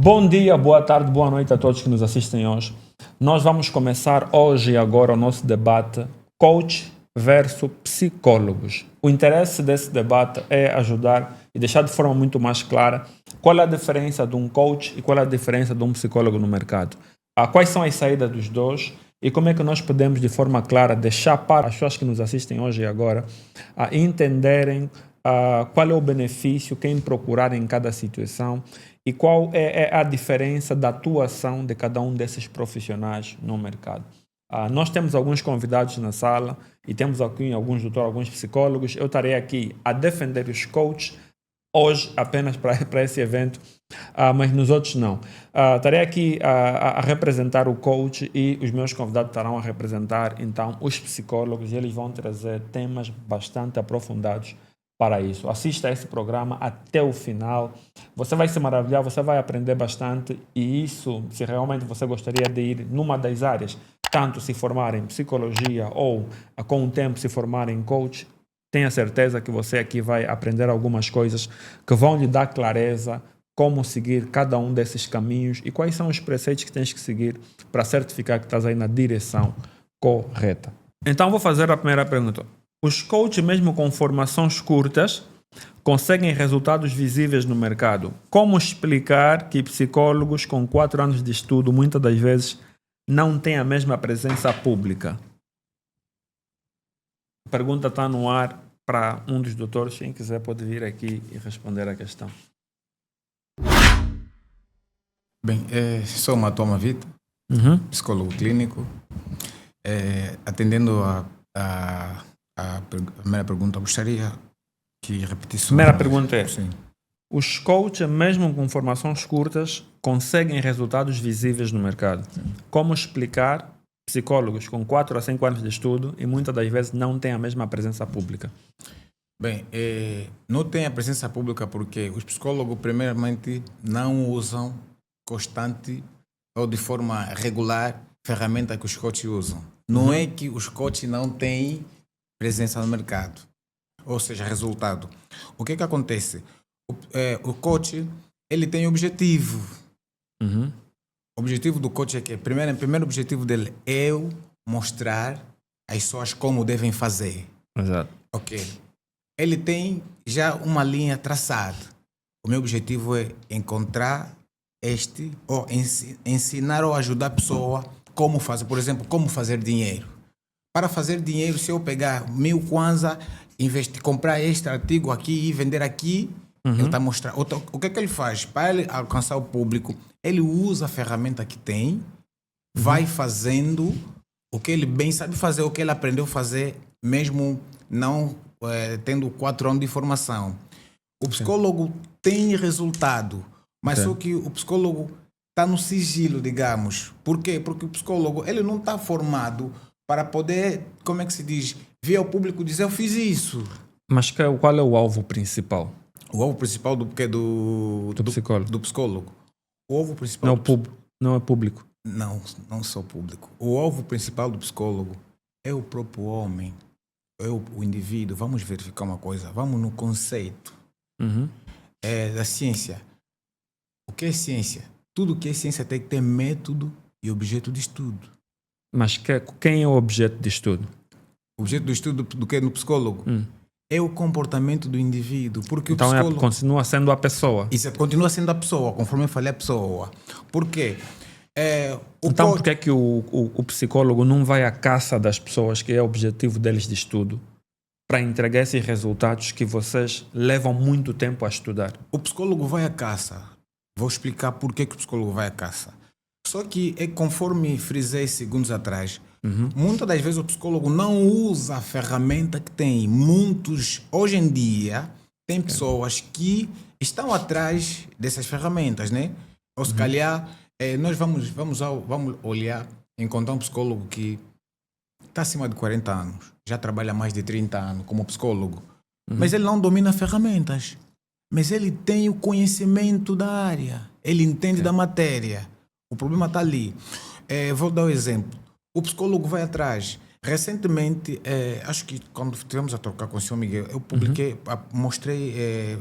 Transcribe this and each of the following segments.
Bom dia, boa tarde, boa noite a todos que nos assistem hoje. Nós vamos começar hoje e agora o nosso debate coach versus psicólogos. O interesse desse debate é ajudar e deixar de forma muito mais clara qual é a diferença de um coach e qual é a diferença de um psicólogo no mercado. Quais são as saídas dos dois e como é que nós podemos de forma clara deixar para as pessoas que nos assistem hoje e agora entenderem qual é o benefício, quem procurar em cada situação e qual é a diferença da atuação de cada um desses profissionais no mercado. Nós temos alguns convidados na sala e temos aqui alguns doutores, alguns psicólogos. Eu estarei aqui a defender os coaches hoje apenas para esse evento, mas nos outros não. Estarei aqui a representar o coach e os meus convidados estarão a representar então os psicólogos e eles vão trazer temas bastante aprofundados para isso. Assista a esse programa até o final. Você vai se maravilhar, você vai aprender bastante e isso, se realmente você gostaria de ir numa das áreas, tanto se formar em psicologia ou com o tempo se formar em coach, tenha certeza que você aqui vai aprender algumas coisas que vão lhe dar clareza como seguir cada um desses caminhos e quais são os preceitos que tens que seguir para certificar que estás aí na direção correta. Então vou fazer a primeira pergunta. Os coaches, mesmo com formações curtas, conseguem resultados visíveis no mercado. Como explicar que psicólogos com 4 anos de estudo, muitas das vezes, não têm a mesma presença pública? A pergunta está no ar para um dos doutores. Quem quiser pode vir aqui e responder a questão. Bem, sou Matoma Vita, psicólogo clínico. Atendendo a primeira pergunta, gostaria que repetisse. A primeira pergunta é: sim. Os coaches, mesmo com formações curtas, conseguem resultados visíveis no mercado. Sim. Como explicar psicólogos com 4 a 5 anos de estudo e muitas das vezes não têm a mesma presença pública? Bem, não tem a presença pública porque os psicólogos, primeiramente, não usam constante ou de forma regular ferramenta que os coaches usam. Não é que os coaches não têm presença no mercado, ou seja, resultado. O que acontece? O coach, ele tem objetivo. O objetivo do coach é que, primeiro objetivo dele é mostrar às pessoas como devem fazer. Exato. Ok. Ele tem já uma linha traçada. O meu objetivo é encontrar ou ensinar ou ajudar a pessoa como fazer, por exemplo, como fazer dinheiro. Para fazer dinheiro, se eu pegar 1000 kwanza, comprar este artigo aqui e vender aqui, ele está mostrando. O que é que ele faz? Para ele alcançar o público, ele usa a ferramenta que tem, vai fazendo o que ele bem sabe fazer, o que ele aprendeu a fazer, mesmo não tendo 4 anos de formação. O psicólogo tem resultado, mas só que o psicólogo está no sigilo, digamos. Por quê? Porque o psicólogo ele não está formado para poder, como é que se diz, vir ao público dizer eu fiz isso. Mas qual é o alvo principal? O alvo principal do psicólogo. Do psicólogo. O alvo principal não é público. Não sou público. O alvo principal do psicólogo é o próprio homem, é o indivíduo. Vamos verificar uma coisa, vamos no conceito da ciência. O que é ciência? Tudo que é ciência tem que ter método e objeto de estudo. Mas quem é o objeto de estudo? O objeto do estudo do que no psicólogo? É o comportamento do indivíduo. Porque então o psicólogo continua sendo a pessoa. Isso continua sendo a pessoa, conforme eu falei, a pessoa. Por quê? Então por que é que o psicólogo não vai à caça das pessoas, que é o objetivo deles de estudo, para entregar esses resultados que vocês levam muito tempo a estudar? O psicólogo vai à caça. Vou explicar por que o psicólogo vai à caça. Só que, conforme frisei segundos atrás, muitas das vezes o psicólogo não usa a ferramenta que tem. Hoje em dia, tem pessoas que estão atrás dessas ferramentas, né? Ou se calhar, nós vamos olhar, encontrar um psicólogo que está acima de 40 anos, já trabalha mais de 30 anos como psicólogo, mas ele não domina ferramentas. Mas ele tem o conhecimento da área, ele entende da matéria. O problema está ali. Vou dar um exemplo. O psicólogo vai atrás. Recentemente, acho que quando estivemos a trocar com o senhor Miguel, eu publiquei, mostrei,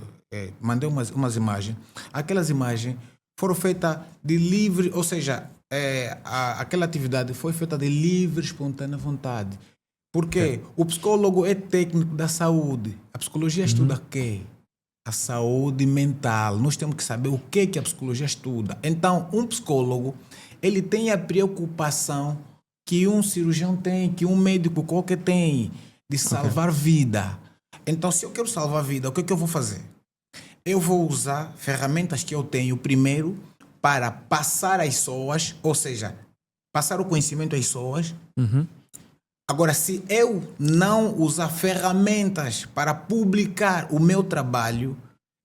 mandei umas imagens. Aquelas imagens foram feitas de livre, ou seja, aquela atividade foi feita de livre, espontânea vontade. Porque o psicólogo é técnico da saúde. A psicologia estuda o quê? A saúde mental. Nós temos que saber o que a psicologia estuda. Então, um psicólogo, ele tem a preocupação que um cirurgião tem, que um médico qualquer tem, de salvar vida. Então, se eu quero salvar vida, o que eu vou fazer? Eu vou usar ferramentas que eu tenho primeiro para passar às pessoas, ou seja, passar o conhecimento às pessoas. Agora, se eu não usar ferramentas para publicar o meu trabalho,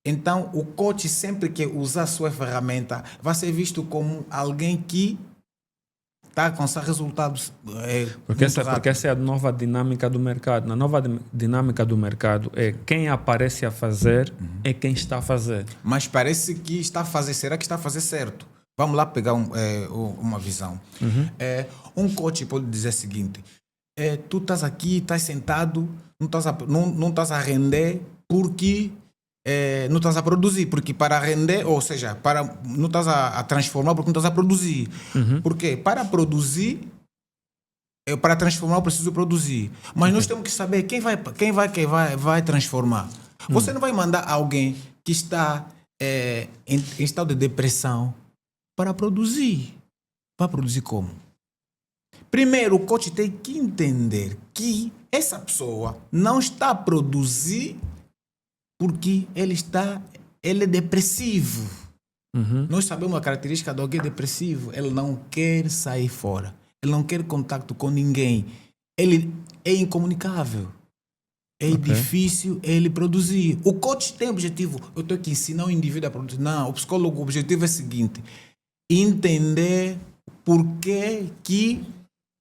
então o coach, sempre que usar a sua ferramenta, vai ser visto como alguém que está a alcançar resultados. Porque essa é a nova dinâmica do mercado. Na nova dinâmica do mercado, quem aparece a fazer é quem está a fazer. Mas parece que está a fazer. Será que está a fazer certo? Vamos lá pegar uma visão. Um coach pode dizer o seguinte: tu estás aqui, estás sentado, não estás a render porque não estás a produzir. Porque para render, ou seja, não estás a transformar porque não estás a produzir. Porque para produzir, para transformar eu preciso produzir. Mas nós temos que saber quem vai transformar. Você não vai mandar alguém que está em estado de depressão para produzir. Vai produzir como? Primeiro, o coach tem que entender que essa pessoa não está a produzir porque ele é depressivo. Nós sabemos a característica de alguém depressivo. Ele não quer sair fora. Ele não quer contato com ninguém. Ele é incomunicável. É difícil ele produzir. O coach tem objetivo. Eu tenho que ensinar o indivíduo a produzir. Não, o psicólogo, o objetivo é o seguinte: entender por que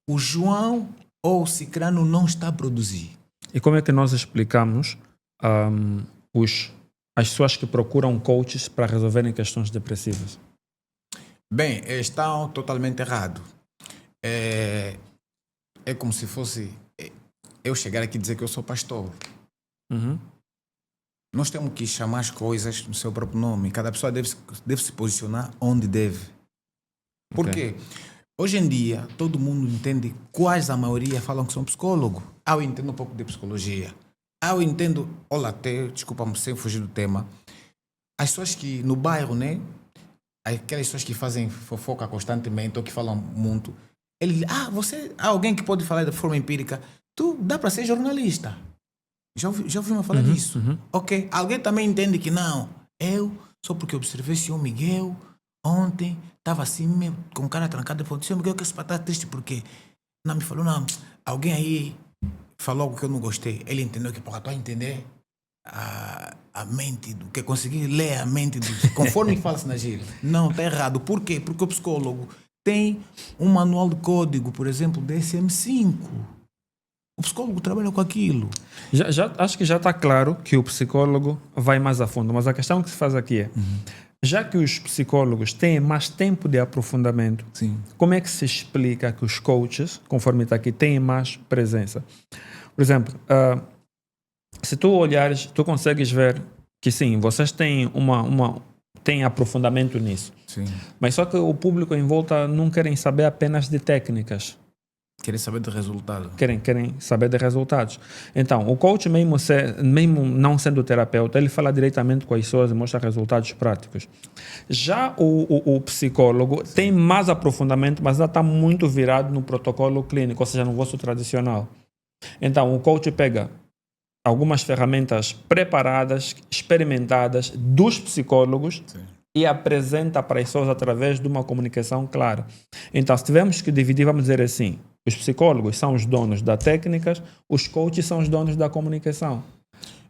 o João ou o Cicrano não está a produzir. E como é que nós explicamos as pessoas que procuram coaches para resolverem questões depressivas? Bem, estão totalmente errados. É como se fosse eu chegar aqui e dizer que eu sou pastor. Nós temos que chamar as coisas no seu próprio nome. Cada pessoa deve se posicionar onde deve. Por quê? Hoje em dia, todo mundo entende, quase a maioria falam que são psicólogo. Eu entendo um pouco de psicologia. Eu entendo, desculpa-me sem fugir do tema, as pessoas que no bairro, né? Aquelas pessoas que fazem fofoca constantemente ou que falam muito, ele você há alguém que pode falar de forma empírica, tu dá para ser jornalista. Já ouviu falar disso? Ok. Alguém também entende que não, eu, só porque observei o senhor Miguel, ontem, estava assim, com cara trancada, falou, senhor Miguel, que esse patar triste porque não me falou, não, alguém aí falou algo que eu não gostei. Ele entendeu que, porra, tu a entender a mente, que conseguir ler a mente, conforme fala-se na gíria. Não, está errado. Por quê? Porque o psicólogo tem um manual de código, por exemplo, DSM-5. O psicólogo trabalha com aquilo. Acho que já está claro que o psicólogo vai mais a fundo, mas a questão que se faz aqui é, já que os psicólogos têm mais tempo de aprofundamento, como é que se explica que os coaches, conforme está aqui, têm mais presença? Por exemplo, se tu olhares, tu consegues ver que sim, vocês têm têm aprofundamento nisso. Sim. Mas só que o público em volta não querem saber apenas de técnicas. Querem saber de resultado. Querem saber de resultados. Então, o coach, mesmo não sendo terapeuta, ele fala diretamente com as pessoas e mostra resultados práticos. Já o psicólogo tem mais aprofundamento, mas já está muito virado no protocolo clínico, ou seja, no vosso tradicional. Então, o coach pega algumas ferramentas preparadas, experimentadas dos psicólogos e apresenta para as pessoas através de uma comunicação clara. Então, se tivermos que dividir, vamos dizer assim, os psicólogos são os donos das técnicas, os coaches são os donos da comunicação.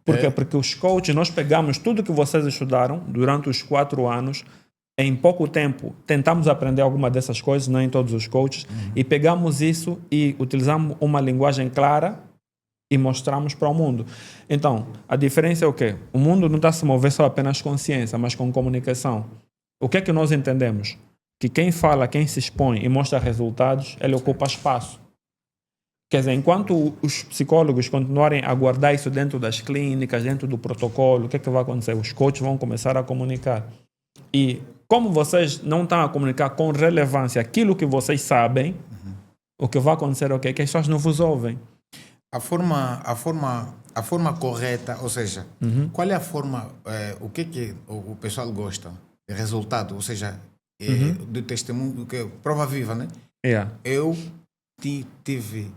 Por quê? Porque os coaches, nós pegamos tudo que vocês estudaram durante os 4 anos, em pouco tempo tentamos aprender alguma dessas coisas, não em todos os coaches, e pegamos isso e utilizamos uma linguagem clara e mostramos para o mundo. Então, a diferença é o quê? O mundo não está a se mover só apenas com ciência, mas com comunicação. O que é que nós entendemos? Que quem fala, quem se expõe e mostra resultados, ele ocupa espaço. Quer dizer, enquanto os psicólogos continuarem a guardar isso dentro das clínicas, dentro do protocolo, o que é que vai acontecer? Os coaches vão começar a comunicar. E como vocês não estão a comunicar com relevância aquilo que vocês sabem, o que vai acontecer é o quê? Que as pessoas não vos ouvem. A forma correta, ou seja, qual é a forma, o que o pessoal gosta? De resultado, ou seja, do testemunho, que prova viva, né? Yeah. Eu tive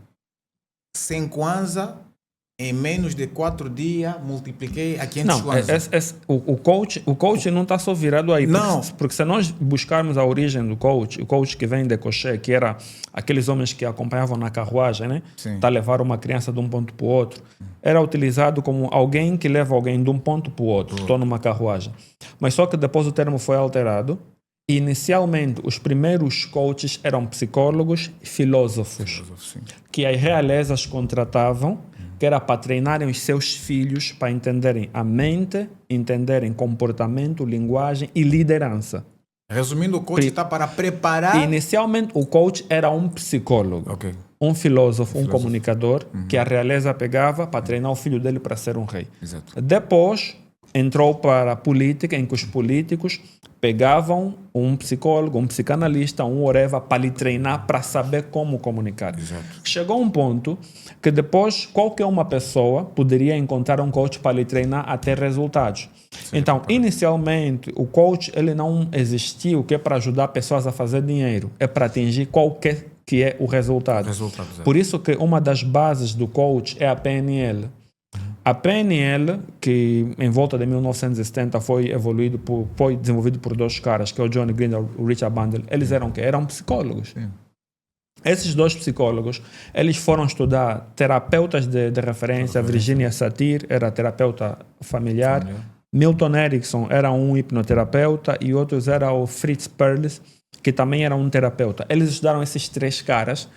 100 kwanza, em menos de 4 dias, multipliquei a 500 Não, kwanza. o coach não está só virado aí. Não. Porque se nós buscarmos a origem do coach, o coach que vem de Coché, que era aqueles homens que acompanhavam na carruagem, né? Sim. Para levar uma criança de um ponto para o outro, era utilizado como alguém que leva alguém de um ponto para o outro, estou numa carruagem. Mas só que depois o termo foi alterado. E inicialmente, os primeiros coaches eram psicólogos e filósofos, Sim. que as realezas contratavam, que era para treinarem os seus filhos para entenderem a mente, entenderem comportamento, linguagem e liderança. Resumindo, o coach está para preparar... Inicialmente, o coach era um psicólogo, Ok. um filósofo, um comunicador, que a realeza pegava para treinar o filho dele para ser um rei. Exato. Depois, entrou para a política, em que os políticos pegavam um psicólogo, um psicanalista, um oreva para lhe treinar para saber como comunicar. Exato. Chegou um ponto que depois qualquer uma pessoa poderia encontrar um coach para lhe treinar a ter resultados. Então, inicialmente, o coach ele não existiu que é para ajudar pessoas a fazer dinheiro, é para atingir qualquer que é o resultado. Por isso que uma das bases do coach é a PNL. A PNL, que em volta de 1970 foi desenvolvido por dois caras, que é o Johnny Green e o Richard Bandler, eles eram quê? Eram psicólogos. Sim. Esses dois psicólogos, eles foram estudar terapeutas de referência. Virginia Satir era terapeuta familiar. Milton Erickson era um hipnoterapeuta e outros era o Fritz Perls, que também era um terapeuta. Eles estudaram esses três caras,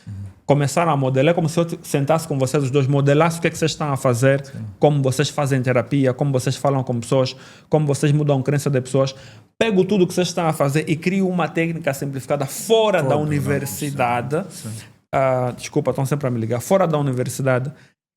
começaram a modelar, como se eu sentasse com vocês os dois, modelasse o que é que vocês estão a fazer, como vocês fazem terapia, como vocês falam com pessoas, como vocês mudam a crença de pessoas. Pego tudo que vocês estão a fazer e crio uma técnica simplificada fora da universidade. Desculpa, estão sempre a me ligar. Fora da universidade,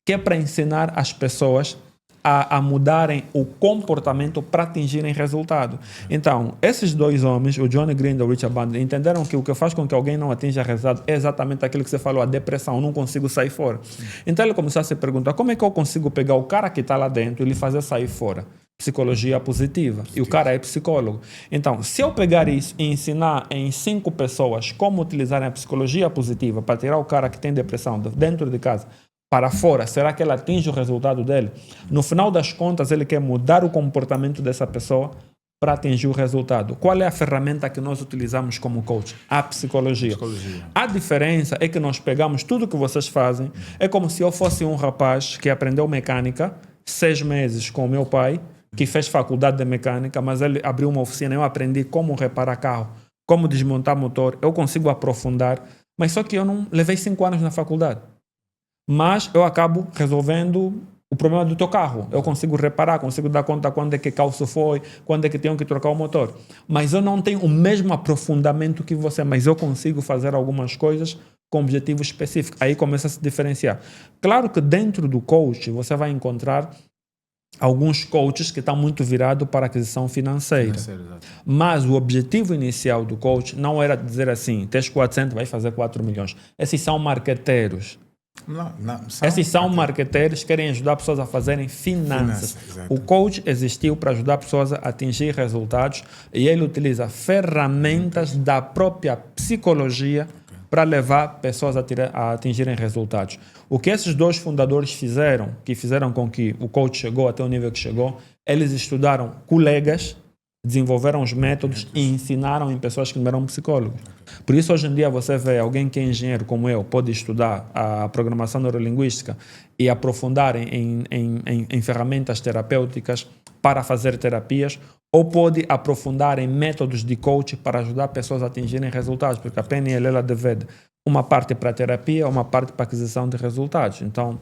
que é para ensinar as pessoas a mudarem o comportamento para atingirem resultado. Então, esses dois homens, o Johnny Green e o Richard Bandler, entenderam que o que faz com que alguém não atinja resultado é exatamente aquilo que você falou, a depressão, não consigo sair fora. Então, ele começou a se perguntar, como é que eu consigo pegar o cara que está lá dentro e lhe fazer sair fora? Psicologia positiva. E o cara é psicólogo. Então, se eu pegar isso e ensinar em 5 pessoas como utilizarem a psicologia positiva para tirar o cara que tem depressão de dentro de casa para fora, será que ele atinge o resultado dele? No final das contas, ele quer mudar o comportamento dessa pessoa para atingir o resultado. Qual é a ferramenta que nós utilizamos como coach? A psicologia. A diferença é que nós pegamos tudo que vocês fazem. É como se eu fosse um rapaz que aprendeu mecânica 6 meses com o meu pai, que fez faculdade de mecânica, mas ele abriu uma oficina. Eu aprendi como reparar carro, como desmontar motor. Eu consigo aprofundar, mas só que eu não levei 5 anos na faculdade. Mas eu acabo resolvendo o problema do teu carro. Eu consigo reparar, consigo dar conta quando é que calço foi, quando é que tenho que trocar o motor. Mas eu não tenho o mesmo aprofundamento que você, mas eu consigo fazer algumas coisas com objetivo específico. Aí começa a se diferenciar. Claro que dentro do coach você vai encontrar alguns coaches que estão muito virados para a aquisição financeira. Mas o objetivo inicial do coach não era dizer assim, tens 400, vai fazer 4 milhões. Esses são marqueteiros. Esses são marqueteiros que querem ajudar pessoas a fazerem finanças. O coach existiu para ajudar pessoas a atingir resultados e ele utiliza ferramentas da própria psicologia para levar pessoas a atingirem resultados. O que esses dois fundadores fizeram, que fizeram com que o coach chegou até o nível que chegou, eles estudaram colegas, desenvolveram os métodos e ensinaram em pessoas que não eram psicólogos. Por isso, hoje em dia, você vê alguém que é engenheiro como eu, pode estudar a programação neurolinguística e aprofundar em ferramentas terapêuticas para fazer terapias, ou pode aprofundar em métodos de coaching para ajudar pessoas a atingirem resultados, porque a PNL ela divide uma parte para terapia, uma parte para aquisição de resultados. Então,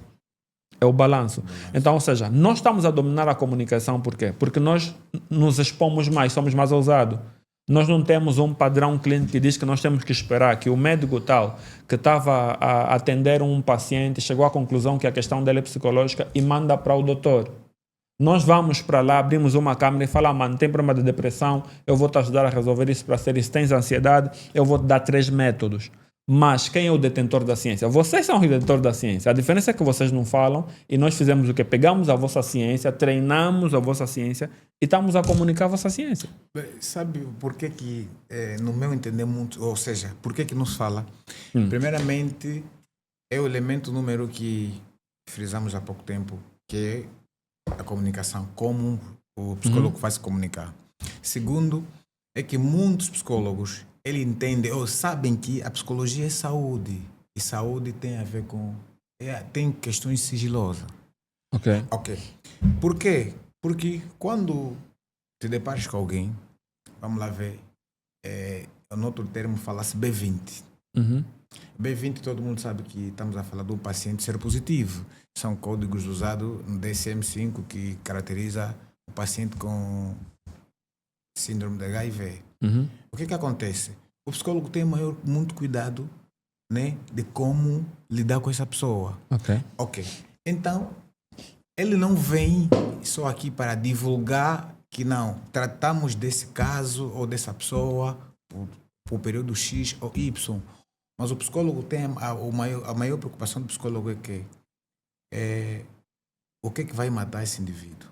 é o balanço. Então, ou seja, nós estamos a dominar a comunicação, por quê? Porque nós nos expomos mais, somos mais ousados. Nós não temos um padrão clínico que diz que nós temos que esperar que o médico tal, que estava a atender um paciente, chegou à conclusão que a questão dele é psicológica e manda para o doutor. Nós vamos para lá, abrimos uma câmera e falamos, mano, tem problema de depressão, eu vou te ajudar a resolver isso para ser isso. Tens ansiedade, eu vou te dar 3 métodos. Mas quem é o detentor da ciência? Vocês são o detentor da ciência. A diferença é que vocês não falam e nós fizemos o quê? Pegamos a vossa ciência, treinamos a vossa ciência e estamos a comunicar a vossa ciência. Sabe por que que, no meu entender muito, ou seja, por que que nos fala? Primeiramente, é o elemento número que frisamos há pouco tempo, que é a comunicação, como o psicólogo vai se comunicar. Segundo, é que muitos psicólogos ele entende ou sabem que a psicologia é saúde. E saúde tem a ver com... tem questões sigilosas. Ok. Por quê? Porque quando te deparas com alguém, vamos lá ver, no outro termo fala-se B20. B20 todo mundo sabe que estamos a falar do paciente ser positivo. São códigos usados no DSM-5 que caracteriza o paciente com síndrome de HIV. O que acontece? O psicólogo tem muito cuidado, né, de como lidar com essa pessoa. Ok. Então, ele não vem só aqui para divulgar que não, tratamos desse caso ou dessa pessoa por período X ou Y. Mas o psicólogo tem a maior preocupação do psicólogo é que o que é que vai matar esse indivíduo?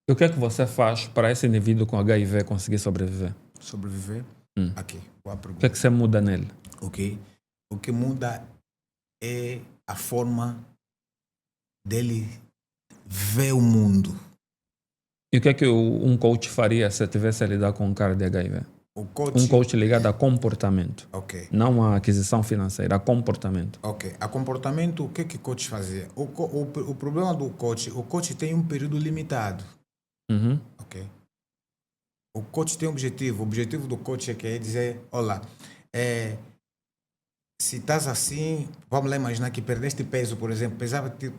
E o que é que você faz para esse indivíduo com HIV conseguir sobreviver? Sobreviver? Aqui, boa pergunta. O que é que você muda nele? Ok. O que muda é a forma dele ver o mundo. E o que é que um coach faria se tivesse a lidar com um cara de HIV? Um coach ligado a comportamento. Não a aquisição financeira, a comportamento. A comportamento, o que é que o coach fazia? O problema do coach, o coach tem um período limitado. O coach tem um objetivo. O objetivo do coach é que é dizer, olha, se estás assim, vamos lá imaginar que perdeste peso, por exemplo,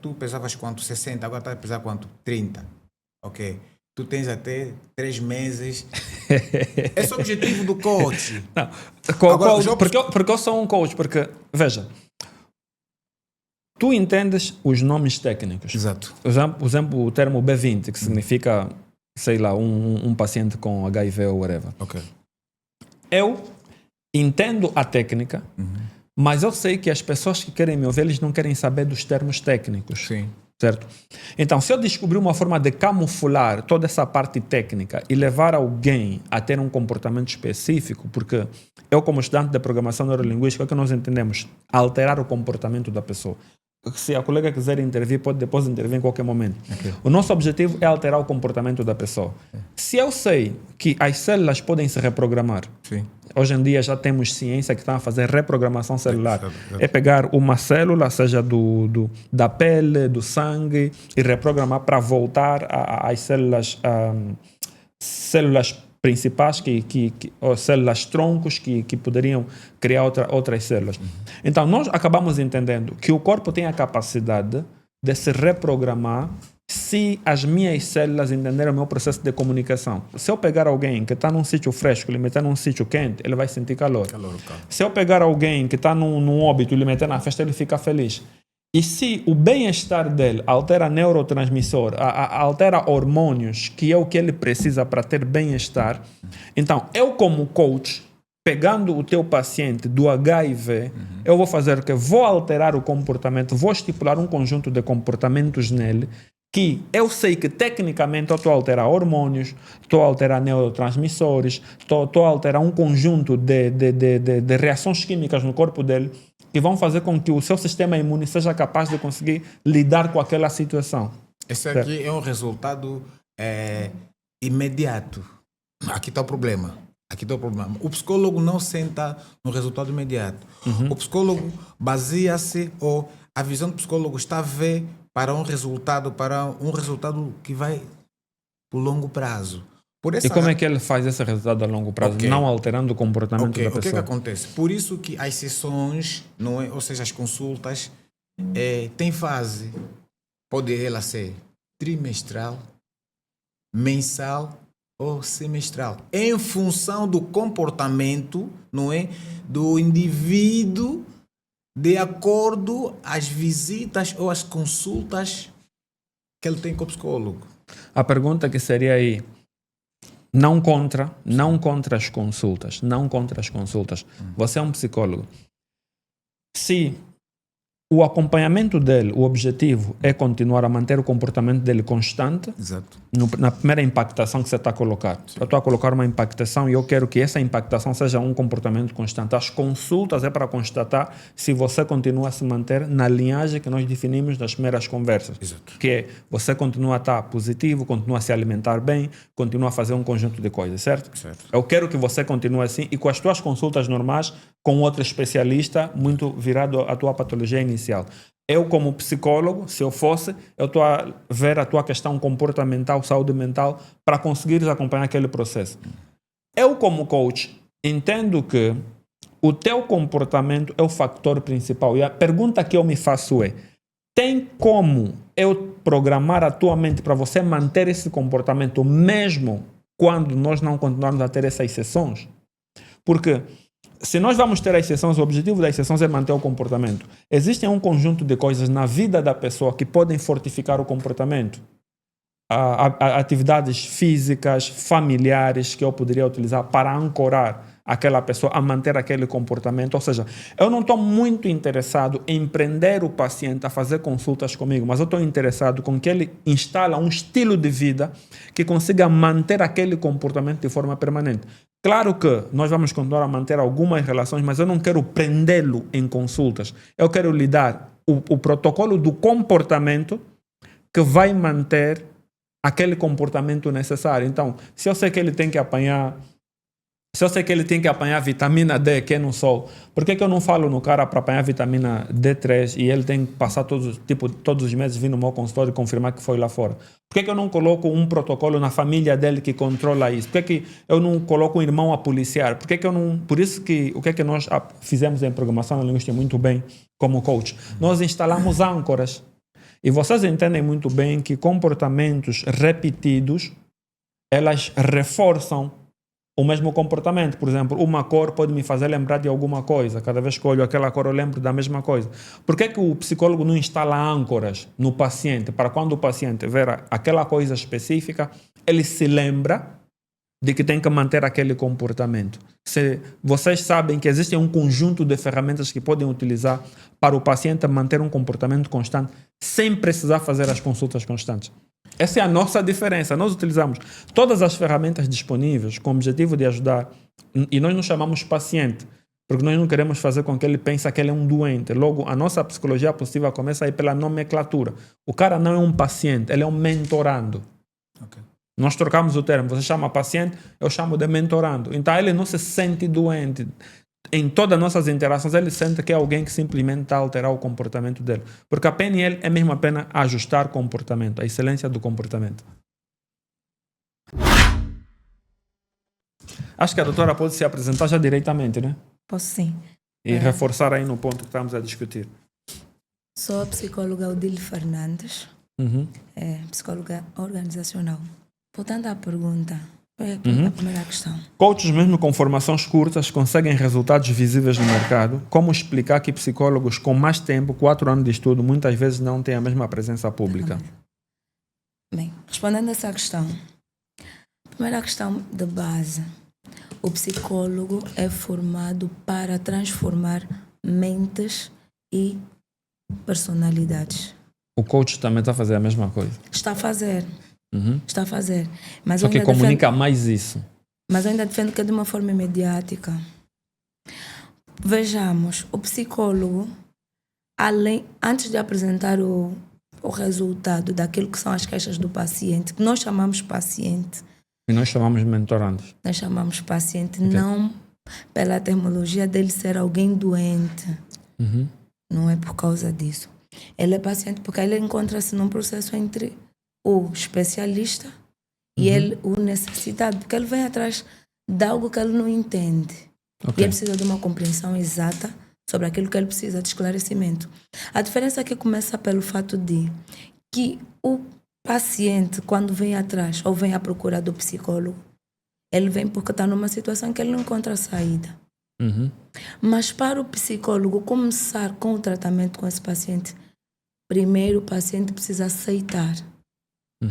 tu pesavas quanto? 60, agora estás a pesar quanto? 30. Tu tens até 3 meses. Esse é o objetivo do coach. Não. Porque eu sou um coach, porque, veja, tu entendes os nomes técnicos. Exato. Por exemplo, o termo B20, que significa, sei lá, um paciente com HIV ou whatever. Eu entendo a técnica, mas eu sei que as pessoas que querem me ouvir, eles não querem saber dos termos técnicos. Sim. Certo? Então, se eu descobrir uma forma de camuflar toda essa parte técnica e levar alguém a ter um comportamento específico, porque eu, como estudante de programação neurolinguística, o que nós entendemos? Alterar o comportamento da pessoa. Se a colega quiser intervir, pode depois intervir em qualquer momento. O nosso objetivo é alterar o comportamento da pessoa. Se eu sei que as células podem se reprogramar, hoje em dia já temos ciência que está a fazer reprogramação celular. É pegar uma célula, seja da pele, do sangue, e reprogramar para voltar às células principais, ou células troncos que poderiam criar outras células. Então, nós acabamos entendendo que o corpo tem a capacidade de se reprogramar se as minhas células entenderem o meu processo de comunicação. Se eu pegar alguém que está num sítio fresco e lhe meter num sítio quente, ele vai sentir calor. Se eu pegar alguém que está num óbito e lhe meter na festa, ele fica feliz. E se o bem-estar dele altera neurotransmissor, altera hormônios, que é o que ele precisa para ter bem-estar, então eu como coach, pegando o teu paciente do HIV, eu vou fazer o quê? Vou alterar o comportamento, vou estipular um conjunto de comportamentos nele, que eu sei que tecnicamente eu estou a alterar hormônios, estou a alterar neurotransmissores, estou a alterar um conjunto de reações químicas no corpo dele, que vão fazer com que o seu sistema imune seja capaz de conseguir lidar com aquela situação. Esse aqui é um resultado imediato. Aqui está o problema. O psicólogo não senta no resultado imediato. O psicólogo baseia-se, ou a visão do psicólogo está a ver para um resultado que vai por longo prazo. E como é que ele faz esse resultado a longo prazo, não alterando o comportamento da pessoa? O que acontece? Por isso que as sessões, ou seja, as consultas, tem fase. Pode ela ser trimestral, mensal ou semestral, em função do comportamento, do indivíduo, de acordo às visitas ou às consultas que ele tem com o psicólogo. A pergunta que seria aí, não contra as consultas, não contra as consultas. Você é um psicólogo. Se o acompanhamento dele, o objetivo é continuar a manter o comportamento dele constante. Exato. Na primeira impactação que você está a colocar. Eu estou a colocar uma impactação e eu quero que essa impactação seja um comportamento constante. As consultas é para constatar se você continua a se manter na linhagem que nós definimos das primeiras conversas. Exato. Que é, você continua a estar positivo, continua a se alimentar bem, continua a fazer um conjunto de coisas, certo? Certo. Eu quero que você continue assim e com as tuas consultas normais, com outro especialista, muito virado à tua patologia inicial. Eu, como psicólogo, se eu fosse, eu estou a ver a tua questão comportamental, saúde mental, para conseguires acompanhar aquele processo. Eu, como coach, entendo que o teu comportamento é o fator principal. E a pergunta que eu me faço é, tem como eu programar a tua mente para você manter esse comportamento mesmo quando nós não continuarmos a ter essas sessões? Porque se nós vamos ter as sessões, o objetivo das sessões é manter o comportamento. Existem um conjunto de coisas na vida da pessoa que podem fortificar o comportamento. Atividades físicas, familiares que eu poderia utilizar para ancorar aquela pessoa a manter aquele comportamento. Ou seja, eu não estou muito interessado em prender o paciente a fazer consultas comigo, mas eu estou interessado com que ele instale um estilo de vida que consiga manter aquele comportamento de forma permanente. Claro que nós vamos continuar a manter algumas relações, mas eu não quero prendê-lo em consultas. Eu quero lhe dar o protocolo do comportamento que vai manter aquele comportamento necessário. Então, se eu sei que ele tem que apanhar vitamina D, que é no sol, por que eu não falo no cara para apanhar vitamina D3 e ele tem que passar todos os meses vir no meu consultório e confirmar que foi lá fora? Por que eu não coloco um protocolo na família dele que controla isso? Por que eu não coloco um irmão a policiar? Por isso que o que é que nós fizemos em programação linguística muito bem como coach? Nós instalamos âncoras. E vocês entendem muito bem que comportamentos repetidos, elas reforçam o mesmo comportamento. Por exemplo, uma cor pode me fazer lembrar de alguma coisa. Cada vez que olho aquela cor, eu lembro da mesma coisa. Por que o psicólogo não instala âncoras no paciente para quando o paciente ver aquela coisa específica, ele se lembra de que tem que manter aquele comportamento? Se vocês sabem que existe um conjunto de ferramentas que podem utilizar para o paciente manter um comportamento constante sem precisar fazer as consultas constantes. Essa é a nossa diferença. Nós utilizamos todas as ferramentas disponíveis com o objetivo de ajudar, e nós nos chamamos paciente, porque nós não queremos fazer com que ele pense que ele é um doente. Logo, a nossa psicologia positiva começa aí pela nomenclatura. O cara não é um paciente, ele é um mentorando. Okay. Nós trocamos o termo. Você chama paciente, eu chamo de mentorando. Então, ele não se sente doente. Em todas as nossas interações, ele sente que é alguém que simplesmente está a alterar o comportamento dele. Porque a PNL é mesmo apenas ajustar comportamento, a excelência do comportamento. Acho que a doutora pode se apresentar já diretamente, né? Posso sim. E reforçar aí no ponto que estamos a discutir. Sou a psicóloga Odile Fernandes, psicóloga organizacional. Voltando à pergunta, é a primeira questão. Coaches mesmo com formações curtas conseguem resultados visíveis no mercado. Como explicar que psicólogos com mais tempo, 4 anos de estudo, muitas vezes não têm a mesma presença pública? Bem, respondendo a essa questão, primeira questão de base. O psicólogo é formado para transformar mentes e personalidades. O coach também está a fazer a mesma coisa. Está a fazer. Está a fazer. Mas só que comunica mais isso. Mas eu ainda defendo que é de uma forma mediática. Vejamos, o psicólogo, antes de apresentar o resultado daquilo que são as queixas do paciente, que nós chamamos paciente. E nós chamamos mentorandos. Nós chamamos paciente não pela terminologia dele ser alguém doente. Não é por causa disso. Ele é paciente porque ele encontra-se num processo entre o especialista e ele, o necessitado, porque ele vem atrás de algo que ele não entende. E ele precisa de uma compreensão exata sobre aquilo que ele precisa de esclarecimento. A diferença aqui começa pelo fato de que o paciente, quando vem atrás ou vem à procura do psicólogo, ele vem porque está numa situação que ele não encontra saída. Mas para o psicólogo começar com o tratamento com esse paciente, primeiro o paciente precisa aceitar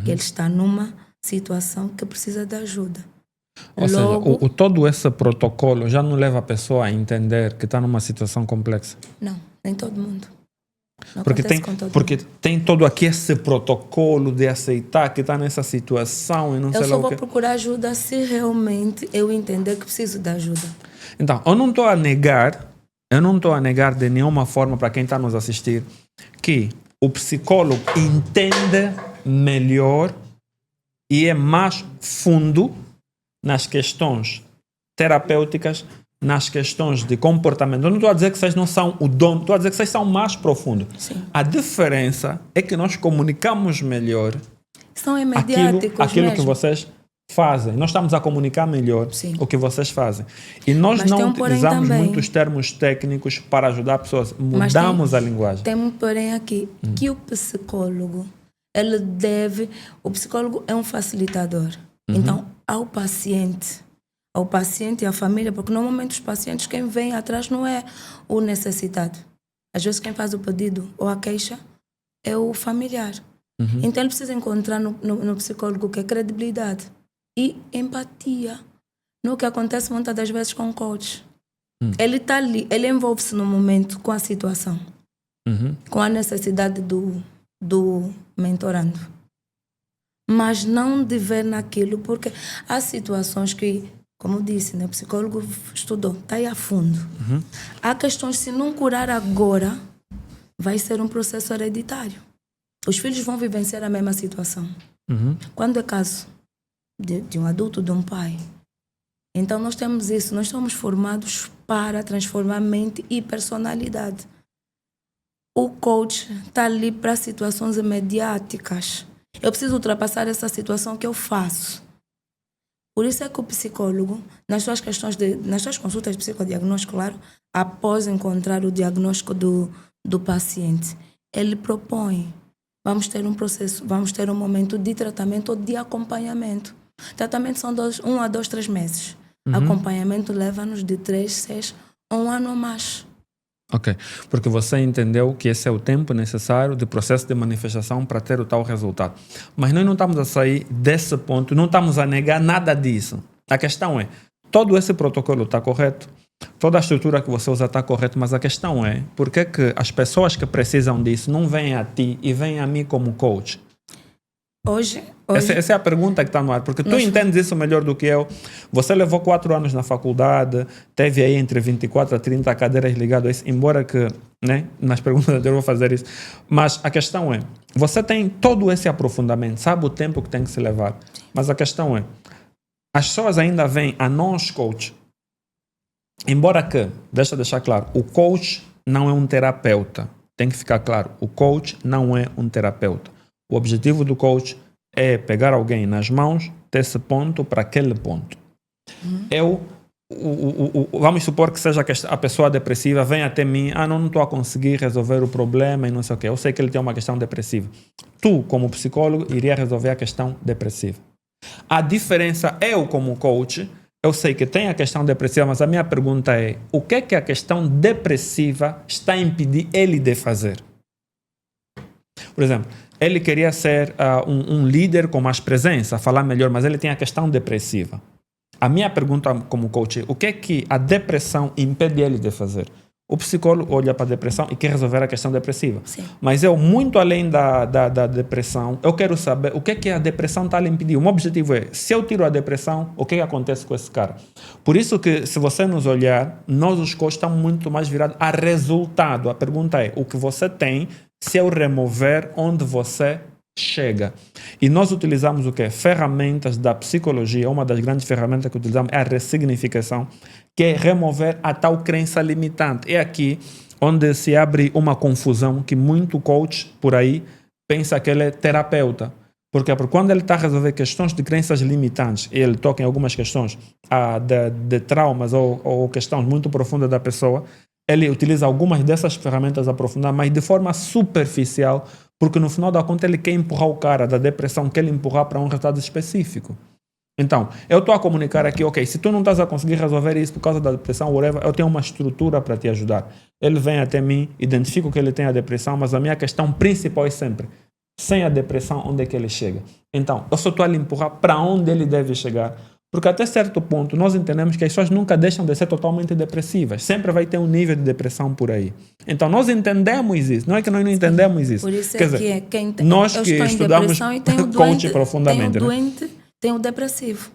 que ele está numa situação que precisa de ajuda. Ou Logo, seja, todo esse protocolo já não leva a pessoa a entender que está numa situação complexa. não, nem todo mundo. Não Porque acontece com todo porque mundo. tem todo aqui esse protocolo de aceitar que está nessa situação e não Eu sei lá só o vou quê. procurar ajuda se realmente eu entender que preciso de ajuda. Então, eu não estou a negar de nenhuma forma para quem está nos assistir que o psicólogo entende melhor e é mais fundo nas questões terapêuticas, nas questões de comportamento. Eu não estou a dizer que vocês não são o dono, estou a dizer que vocês são mais profundos. Sim. A diferença é que nós comunicamos melhor São imediáticos aquilo que mesmo. vocês fazem. Nós estamos a comunicar melhor Sim. o que vocês fazem. E nós Mas tem não um porém utilizamos também. muitos termos técnicos para ajudar pessoas. Mas Mudamos a linguagem. Tem um porém aqui, que o psicólogo, o psicólogo é um facilitador. Então, ao paciente e à família, porque normalmente os pacientes, quem vem atrás não é o necessitado. Às vezes quem faz o pedido ou a queixa é o familiar. Então ele precisa encontrar no psicólogo o que é credibilidade e empatia. No que acontece muitas das vezes com o coach. Ele está ali, ele envolve-se no momento com a situação, com a necessidade do mentorando. Mas não de ver naquilo, porque há situações que, como disse, né, o psicólogo estudou, está aí a fundo. Há questões, se não curar agora, vai ser um processo hereditário. Os filhos vão vivenciar a mesma situação. Quando é caso de um adulto, de um pai. Então nós temos isso, nós somos formados para transformar mente e personalidade. O coach está ali para situações imediáticas. Eu preciso ultrapassar essa situação que eu faço. Por isso é que o psicólogo, nas suas consultas de psicodiagnóstico, claro, após encontrar o diagnóstico do paciente, ele propõe, vamos ter um processo, vamos ter um momento de tratamento ou de acompanhamento. Tratamento são 1 a 2, 3 meses. Acompanhamento leva-nos de 3, 6 a 1 ano ou mais. Ok, porque você entendeu que esse é o tempo necessário de processo de manifestação para ter o tal resultado. Mas nós não estamos a sair desse ponto, não estamos a negar nada disso. A questão é, todo esse protocolo está correto, toda a estrutura que você usa está correta, mas a questão é, por que as pessoas que precisam disso não vêm a ti e vêm a mim como coach? Hoje Essa é a pergunta que está no ar, porque tu entendes isso melhor do que eu. Você levou 4 anos na faculdade, teve aí entre 24 a 30 cadeiras ligadas a isso, embora que, né, nas perguntas eu vou fazer isso. Mas a questão é, você tem todo esse aprofundamento, sabe o tempo que tem que se levar, mas a questão é, as pessoas ainda vêm a nós, coach, embora que, deixa eu deixar claro, o coach não é um terapeuta. Tem que ficar claro, o coach não é um terapeuta. O objetivo do coach é pegar alguém nas mãos desse ponto para aquele ponto. Vamos supor que seja a pessoa depressiva, vem até mim, não estou a conseguir resolver o problema e não sei o quê. Eu sei que ele tem uma questão depressiva. Tu, como psicólogo, iria resolver a questão depressiva. A diferença, eu como coach, eu sei que tem a questão depressiva, mas a minha pergunta é, o que é que a questão depressiva está a impedir ele de fazer? Por exemplo, ele queria ser um líder com mais presença, falar melhor, mas ele tem a questão depressiva. A minha pergunta como coach é, o que é que a depressão impede ele de fazer? O psicólogo olha para a depressão e quer resolver a questão depressiva. Sim. Mas eu, muito além da depressão, eu quero saber o que é que a depressão está a impedir. O meu objetivo é, se eu tiro a depressão, o que é que acontece com esse cara? Por isso que, se você nos olhar, nós os coaches estamos muito mais virados a resultado. A pergunta é, o que você tem se eu remover onde você chega? E nós utilizamos o quê? Ferramentas da psicologia. Uma das grandes ferramentas que utilizamos é a ressignificação, que é remover a tal crença limitante. É aqui onde se abre uma confusão que muito coach por aí pensa que ele é terapeuta. Porque quando ele está a resolver questões de crenças limitantes, e ele toca em algumas questões de traumas ou questões muito profundas da pessoa, ele utiliza algumas dessas ferramentas aprofundadas, mas de forma superficial, porque no final da conta ele quer empurrar o cara da depressão, quer ele empurrar para um resultado específico. Então, eu estou a comunicar aqui, ok, se tu não estás a conseguir resolver isso por causa da depressão, whatever, eu tenho uma estrutura para te ajudar. Ele vem até mim, identifico que ele tem a depressão, mas a minha questão principal é sempre, sem a depressão, onde é que ele chega? Então, eu só estou a lhe empurrar para onde ele deve chegar. Porque até certo ponto nós entendemos que as pessoas nunca deixam de ser totalmente depressivas. Sempre vai ter um nível de depressão por aí. Então nós entendemos isso. Não é que nós não entendemos isso. Por isso Quer é dizer, que quem nós eu que estou em estudamos depressão e tem o coaching doente, profundamente, tem o né? doente, tem o depressivo.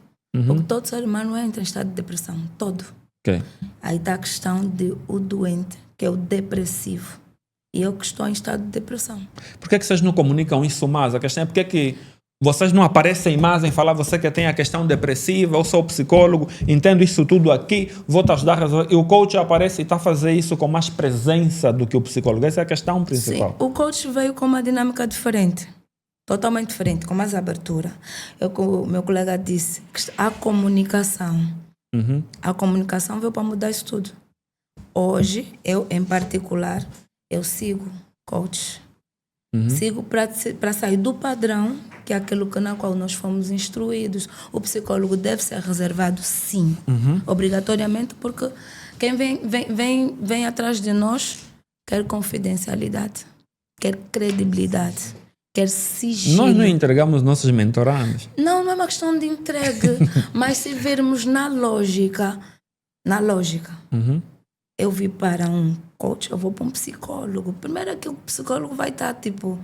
Porque todo ser humano entra em estado de depressão. Todo. Ok. Aí está a questão de o doente, que é o depressivo. E eu que estou em estado de depressão. Por que vocês não comunicam isso mais? A questão é porque que vocês não aparecem mais em falar você que tem a questão depressiva, eu sou psicólogo, entendo isso tudo aqui, vou te ajudar a resolver. E o coach aparece e está a fazer isso com mais presença do que o psicólogo. Essa é a questão principal. Sim, o coach veio com uma dinâmica diferente. Totalmente diferente, com mais abertura. O meu colega disse que a comunicação. A comunicação veio para mudar isso tudo. Hoje, eu em particular, eu sigo coach. Sigo para sair do padrão, que é aquilo na qual nós fomos instruídos. O psicólogo deve ser reservado, sim, obrigatoriamente, porque quem vem atrás de nós quer confidencialidade, quer credibilidade, quer sigilo. Nós não entregamos nossos mentorandos. Não é uma questão de entregue, mas se virmos na lógica, eu vi para um coach, eu vou para um psicólogo. Primeiro é que o psicólogo vai estar, tipo,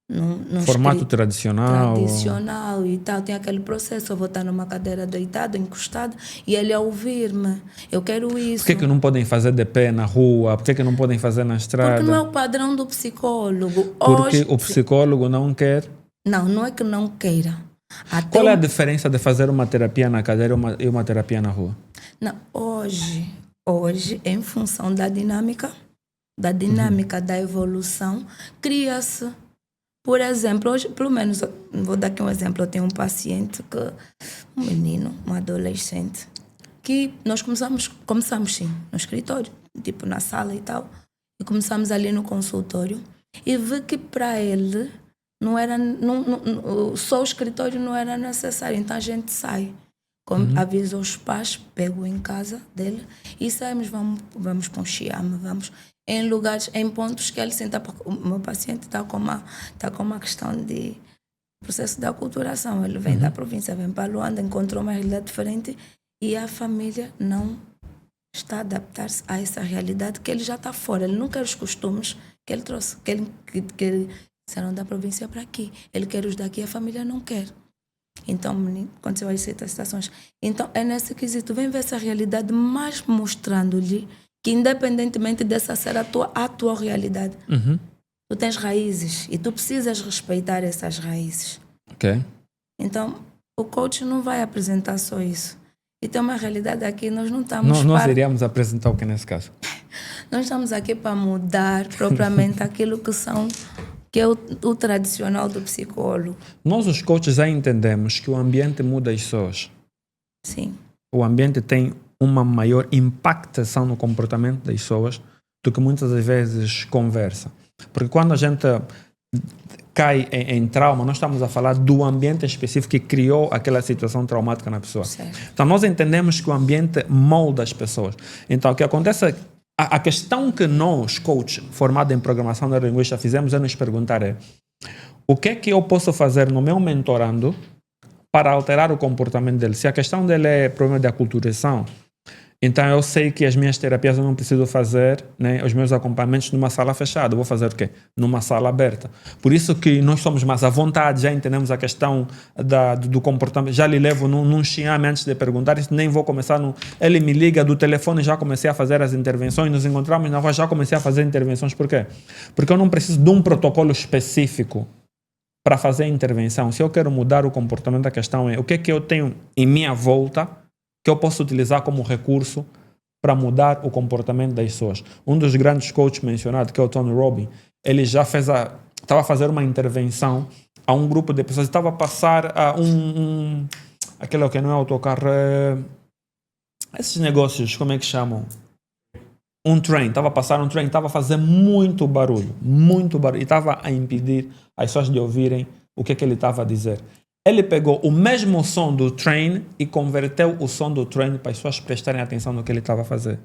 num Formato tradicional. Tradicional e tal. Tem aquele processo, eu vou estar numa cadeira deitada, encostada, e ele a ouvir-me. Eu quero isso. Por que não podem fazer de pé na rua? Por que não podem fazer na estrada? Porque não é o padrão do psicólogo. Porque Hoje, o psicólogo não quer. Não é que não queira. Qual é a diferença de fazer uma terapia na cadeira e uma terapia na rua? Não, hoje, em função da dinâmica da evolução, cria-se. Por exemplo, hoje, pelo menos, vou dar aqui um exemplo, eu tenho um paciente, um menino, um adolescente, que nós começamos sim, no escritório, tipo na sala e tal, e começamos ali no consultório, e vi que para ele, só o escritório não era necessário, então a gente sai. Como avisa os pais, pego em casa dele e saímos, vamos para um chiame, vamos em lugares, em pontos que ele senta. O meu paciente está com uma questão de processo de aculturação. Ele vem da província, vem para Luanda, encontrou uma realidade diferente e a família não está a adaptar-se a essa realidade que ele já está fora. Ele não quer os costumes que ele trouxe, que ele disseram da província para aqui. Ele quer os daqui, a família não quer. Então, aconteceu aí certas situações. Então, é nesse quesito. Vem ver essa realidade, mas mostrando-lhe que, independentemente dessa ser a tua realidade, tu tens raízes e tu precisas respeitar essas raízes. Ok. Então, o coach não vai apresentar só isso. E tem uma realidade aqui, nós não estamos Nós iríamos apresentar o que nesse caso? Nós estamos aqui para mudar propriamente aquilo que é o tradicional do psicólogo. Nós, os coaches, já entendemos que o ambiente muda as pessoas. Sim. O ambiente tem uma maior impactação no comportamento das pessoas do que muitas das vezes conversa. Porque quando a gente cai em trauma, nós estamos a falar do ambiente específico que criou aquela situação traumática na pessoa. Certo. Então, nós entendemos que o ambiente molda as pessoas. Então, o que acontece é a questão que nós, coach, formado em programação neurolinguística, fizemos é nos perguntar o que é que eu posso fazer no meu mentorando para alterar o comportamento dele. Se a questão dele é problema de aculturação, então eu sei que as minhas terapias eu não preciso fazer, né, os meus acompanhamentos numa sala fechada. Eu vou fazer o quê? Numa sala aberta. Por isso que nós somos mais à vontade, já entendemos a questão do comportamento. Já lhe levo num chiame antes de perguntar, nem vou começar Ele me liga do telefone, já comecei a fazer as intervenções, nos encontramos na rua, já comecei a fazer intervenções. Por quê? Porque eu não preciso de um protocolo específico para fazer a intervenção. Se eu quero mudar o comportamento, a questão é o que é que eu tenho em minha volta que eu posso utilizar como recurso para mudar o comportamento das pessoas. Um dos grandes coaches mencionados, que é o Tony Robbins, ele já estava a fazer uma intervenção a um grupo de pessoas, estava a passar a aquele que não é autocarro, esses negócios, como é que chamam? Um trem, estava a passar um trem, estava a fazer muito barulho, e estava a impedir as pessoas de ouvirem o que ele estava a dizer. Ele pegou o mesmo som do trem e converteu o som do trem para as pessoas prestarem atenção no que ele estava a fazer.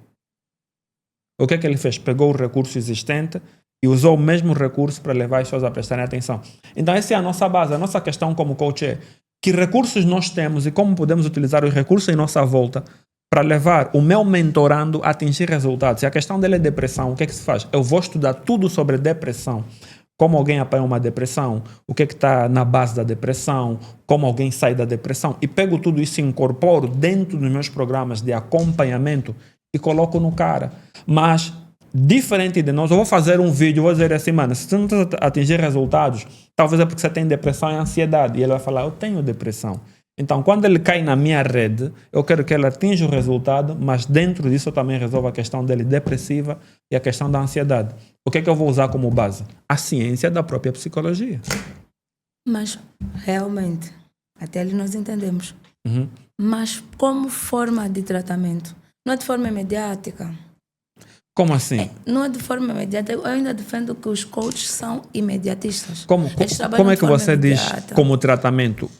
O que ele fez? Pegou o recurso existente e usou o mesmo recurso para levar as pessoas a prestarem atenção. Então essa é a nossa base. A nossa questão como coach é que recursos nós temos e como podemos utilizar os recursos em nossa volta para levar o meu mentorando a atingir resultados. Se a questão dele é depressão, o que é que se faz? Eu vou estudar tudo sobre depressão. Como alguém apanha uma depressão, o que está na base da depressão, como alguém sai da depressão. E pego tudo isso e incorporo dentro dos meus programas de acompanhamento e coloco no cara. Mas, diferente de nós, eu vou fazer um vídeo, vou dizer assim, mano, se você não está atingir resultados, talvez é porque você tem depressão e ansiedade. E ele vai falar, eu tenho depressão. Então, quando ele cai na minha rede, eu quero que ele atinja o resultado, mas dentro disso eu também resolvo a questão dele depressiva e a questão da ansiedade. O que é que eu vou usar como base? A ciência da própria psicologia. Mas, realmente, até ali nós entendemos. Uhum. Mas como forma de tratamento? Não é de forma mediática. Como assim? Não é de forma imediata. Eu ainda defendo que os coaches são imediatistas. Como é que você diz como tratamento?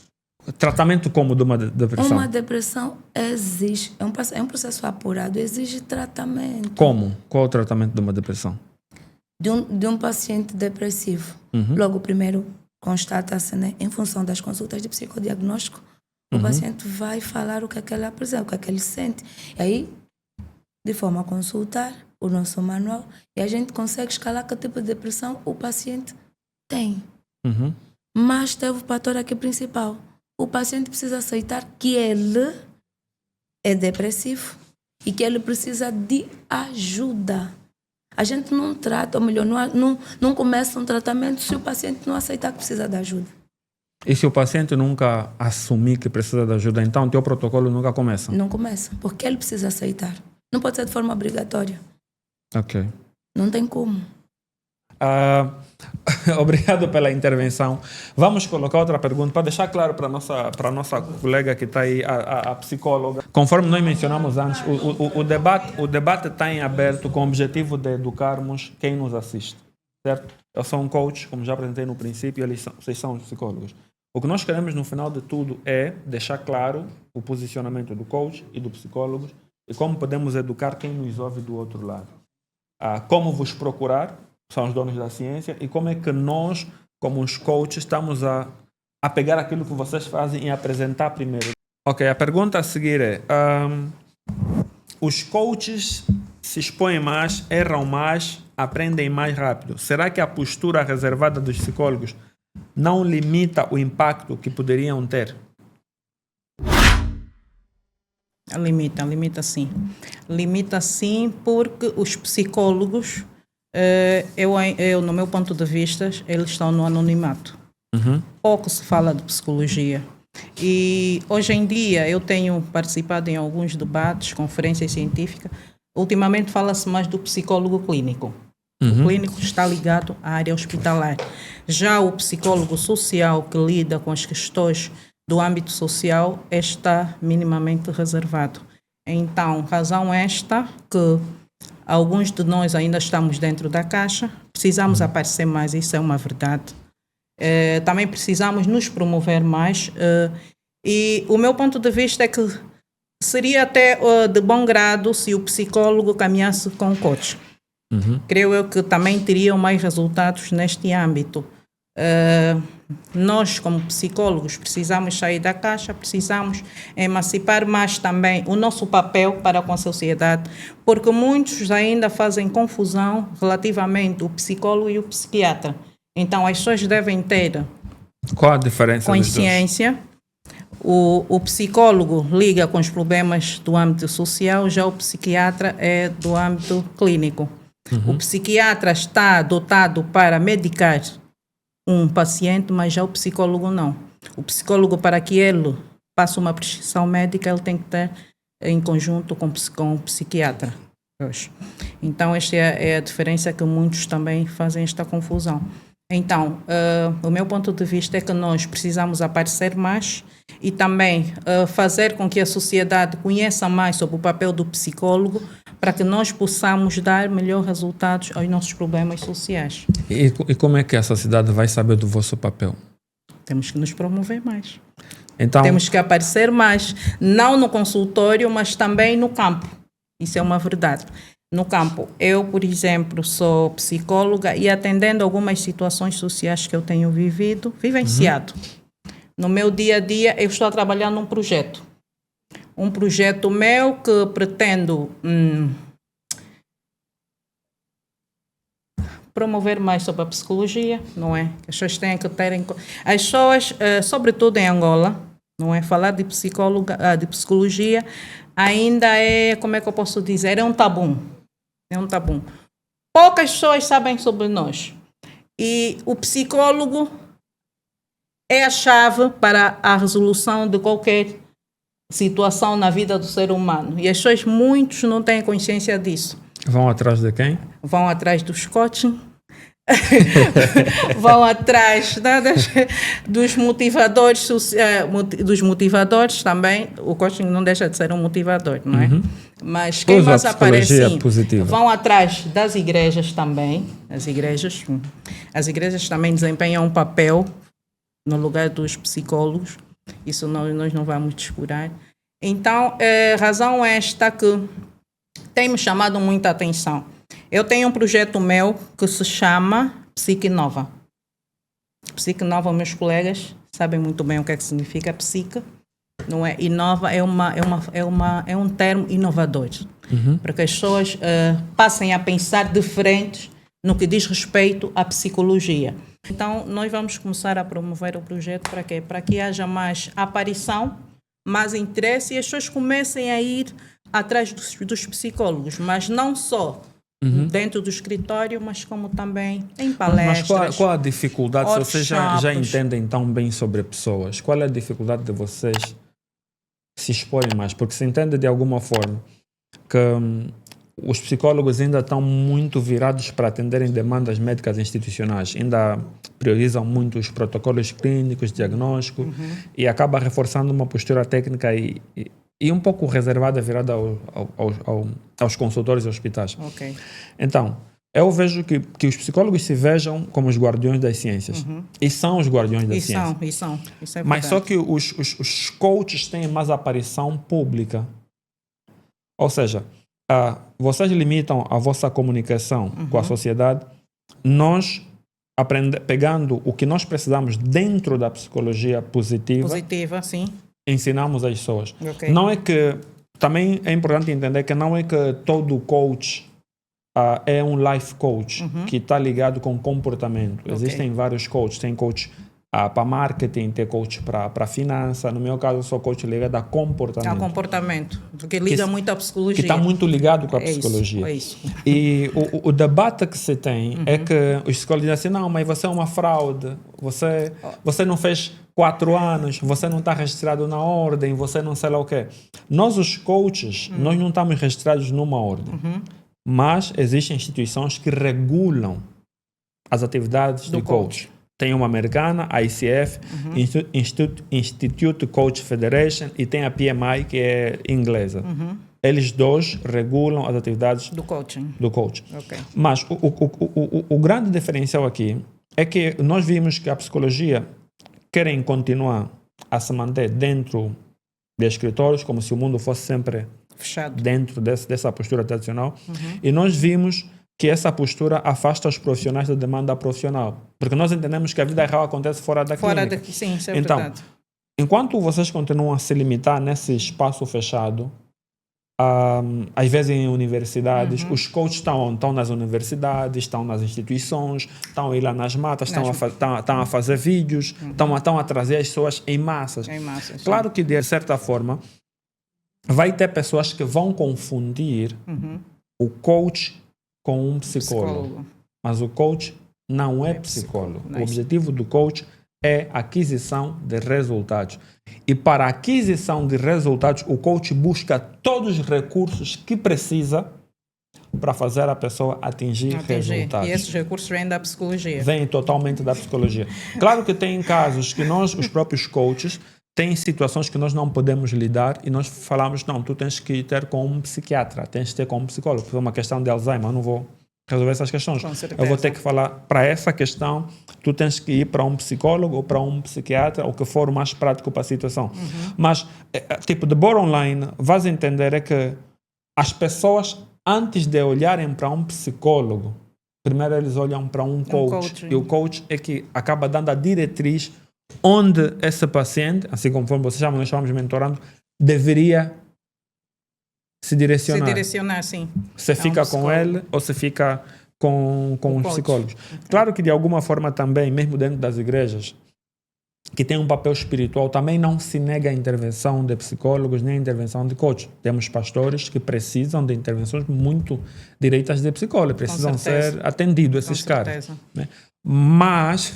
Tratamento como de uma depressão? Uma depressão exige, é um processo apurado, exige tratamento. Como? Qual é o tratamento de uma depressão? De um paciente depressivo. Uhum. Logo, primeiro, constata-se, né, em função das consultas de psicodiagnóstico, o paciente vai falar o que é que ele apresenta, o que é que ele sente. E aí, de forma a consultar o nosso manual, e a gente consegue escalar que tipo de depressão o paciente tem. Uhum. Mas teve o fator aqui principal. O paciente precisa aceitar que ele é depressivo e que ele precisa de ajuda. A gente não trata, ou melhor, não começa um tratamento se o paciente não aceitar que precisa de ajuda. E se o paciente nunca assumir que precisa de ajuda, então o teu protocolo nunca começa? Não começa, porque ele precisa aceitar. Não pode ser de forma obrigatória. Ok. Não tem como. Obrigado pela intervenção. Vamos colocar outra pergunta para deixar claro para a nossa colega que está aí, a psicóloga. Conforme nós mencionamos antes, o debate está em aberto com o objetivo de educarmos quem nos assiste, certo? Eu sou um coach, como já apresentei no princípio, vocês são os psicólogos. O que nós queremos no final de tudo é deixar claro o posicionamento do coach e do psicólogo e como podemos educar quem nos ouve do outro lado. Como vos procurar, são os donos da ciência, e como é que nós, como os coaches, estamos a pegar aquilo que vocês fazem e apresentar primeiro. Ok, a pergunta a seguir é, os coaches se expõem mais, erram mais, aprendem mais rápido. Será que a postura reservada dos psicólogos não limita o impacto que poderiam ter? Limita sim. Limita sim porque os psicólogos, eu, no meu ponto de vista, eles estão no anonimato. Uhum. Pouco se fala de psicologia. E hoje em dia eu tenho participado em alguns debates, conferências científicas. Ultimamente fala-se mais do psicólogo clínico. Uhum. O clínico está ligado à área hospitalar. Já o psicólogo social que lida com as questões do âmbito social está minimamente reservado. Então, razão esta que alguns de nós ainda estamos dentro da caixa, precisamos aparecer mais, isso é uma verdade. Também precisamos nos promover mais e o meu ponto de vista é que seria até de bom grado se o psicólogo caminhasse com o coach. Uhum. Creio eu que também teriam mais resultados neste âmbito. Nós, como psicólogos, precisamos sair da caixa, precisamos emancipar mais também o nosso papel para com a sociedade, porque muitos ainda fazem confusão relativamente ao psicólogo e o psiquiatra. Então, as pessoas devem ter Qual a diferença consciência. O psicólogo liga com os problemas do âmbito social, já o psiquiatra é do âmbito clínico. Uhum. O psiquiatra está dotado para medicar um paciente, mas já o psicólogo não. O psicólogo, para que ele passe uma prescrição médica, ele tem que ter em conjunto com o psiquiatra. Então, esta é a diferença que muitos também fazem esta confusão. Então, o meu ponto de vista é que nós precisamos aparecer mais e também fazer com que a sociedade conheça mais sobre o papel do psicólogo para que nós possamos dar melhores resultados aos nossos problemas sociais. E como é que a sociedade vai saber do vosso papel? Temos que nos promover mais. Então, temos que aparecer mais, não no consultório, mas também no campo. Isso é uma verdade. no campo. Eu, por exemplo, sou psicóloga e atendendo algumas situações sociais que eu tenho vivenciado. No meu dia a dia, eu estou a trabalhar num projeto. Um projeto meu que pretendo promover mais sobre a psicologia, não é? As pessoas têm que terem... As pessoas, sobretudo em Angola, não é? Falar de psicologia ainda é, como é que eu posso dizer? É um tabu. É um tabu. Poucas pessoas sabem sobre nós. E o psicólogo é a chave para a resolução de qualquer situação na vida do ser humano. E as pessoas, muitos não têm consciência disso. Vão atrás de quem? Vão atrás dos coaching, vão atrás dos motivadores, dos motivadores também. O coaching não deixa de ser um motivador, não é? Mas quem mais aparece, vão atrás das igrejas também. As igrejas também desempenham um papel no lugar dos psicólogos. Isso nós não vamos descurar. Então, razão esta que tem me chamado muita atenção. Eu tenho um projeto meu que se chama Psique Nova. Psique Nova, meus colegas sabem muito bem o que é que significa psique, não é? Inova é um termo inovador, para que as pessoas passem a pensar diferentes no que diz respeito à psicologia. Então, nós vamos começar a promover o projeto para quê? Para que haja mais aparição, mais interesse e as pessoas comecem a ir atrás dos psicólogos, mas não só dentro do escritório, mas como também em palestras. Mas qual a dificuldade, se vocês já entendem tão bem sobre pessoas, qual é a dificuldade de vocês se exporem mais? Porque se entende de alguma forma que os psicólogos ainda estão muito virados para atenderem demandas médicas institucionais, ainda priorizam muito os protocolos clínicos, diagnósticos, e acaba reforçando uma postura técnica e um pouco reservada, virada aos consultórios e hospitais. Okay. Então, eu vejo que os psicólogos se vejam como os guardiões das ciências. E são os guardiões das ciências. Isso é verdade. Mas só que os coaches têm mais aparição pública. Ou seja, vocês limitam a vossa comunicação com a sociedade. Nós, pegando o que nós precisamos dentro da psicologia positiva, sim. Ensinamos as pessoas. Okay. Não é que... Também é importante entender que não é que todo coach é um life coach que está ligado com comportamento. Existem vários coaches. Tem coach para marketing, tem coach para finança. No meu caso, eu sou coach ligado a comportamento. A comportamento, porque liga muito à psicologia. Que está muito ligado com a psicologia. É isso. E o debate que se tem é que os psicólogos dizem assim, não, mas você é uma fraude, você não fez 4 anos, você não está registrado na ordem, você não sei lá o quê. Nós, os coaches, nós não estamos registrados numa ordem, mas existem instituições que regulam as atividades de coach. Tem uma americana, a ICF, Institute Coach Federation, e tem a PMI, que é inglesa. Eles dois regulam as atividades do coaching. Okay. Mas o grande diferencial aqui é que nós vimos que a psicologia querem continuar a se manter dentro de escritórios, como se o mundo fosse sempre fechado dentro dessa postura tradicional. E nós vimos que essa postura afasta os profissionais da demanda profissional. Porque nós entendemos que a vida real acontece fora da clínica. Sim, isso é então, verdade. Enquanto vocês continuam a se limitar nesse espaço fechado, às vezes em universidades, os coaches estão nas universidades, estão nas instituições, estão aí lá nas matas, estão a fazer vídeos, estão a trazer as pessoas em massas. Claro que, de certa forma, vai ter pessoas que vão confundir o coach com um psicólogo. Mas o coach não é psicólogo. O objetivo do coach é aquisição de resultados. E para a aquisição de resultados, o coach busca todos os recursos que precisa para fazer a pessoa atingir resultados. E esses recursos vêm da psicologia? Vêm totalmente da psicologia. Claro que tem casos que nós, os próprios coaches, tem situações que nós não podemos lidar e nós falamos, não, tu tens que ter com um psiquiatra, tens que ter com um psicólogo, por uma questão de Alzheimer, eu não vou resolver essas questões. Eu vou ter que falar, para essa questão, tu tens que ir para um psicólogo ou para um psiquiatra, o que for o mais prático para a situação. Mas, tipo, de bottom line, vais entender é que as pessoas antes de olharem para um psicólogo, primeiro eles olham para um coach. E o coach é que acaba dando a diretriz onde esse paciente, assim como vocês chamam, nós chamamos de mentorando, deveria se direcionar. Se direcionar, sim. Se fica com ele ou se fica com os psicólogos. Claro que de alguma forma também, mesmo dentro das igrejas, que tem um papel espiritual, também não se nega a intervenção de psicólogos nem a intervenção de coach. Temos pastores que precisam de intervenções muito direitas de psicólogos, precisam ser atendidos esses caras. Né? Mas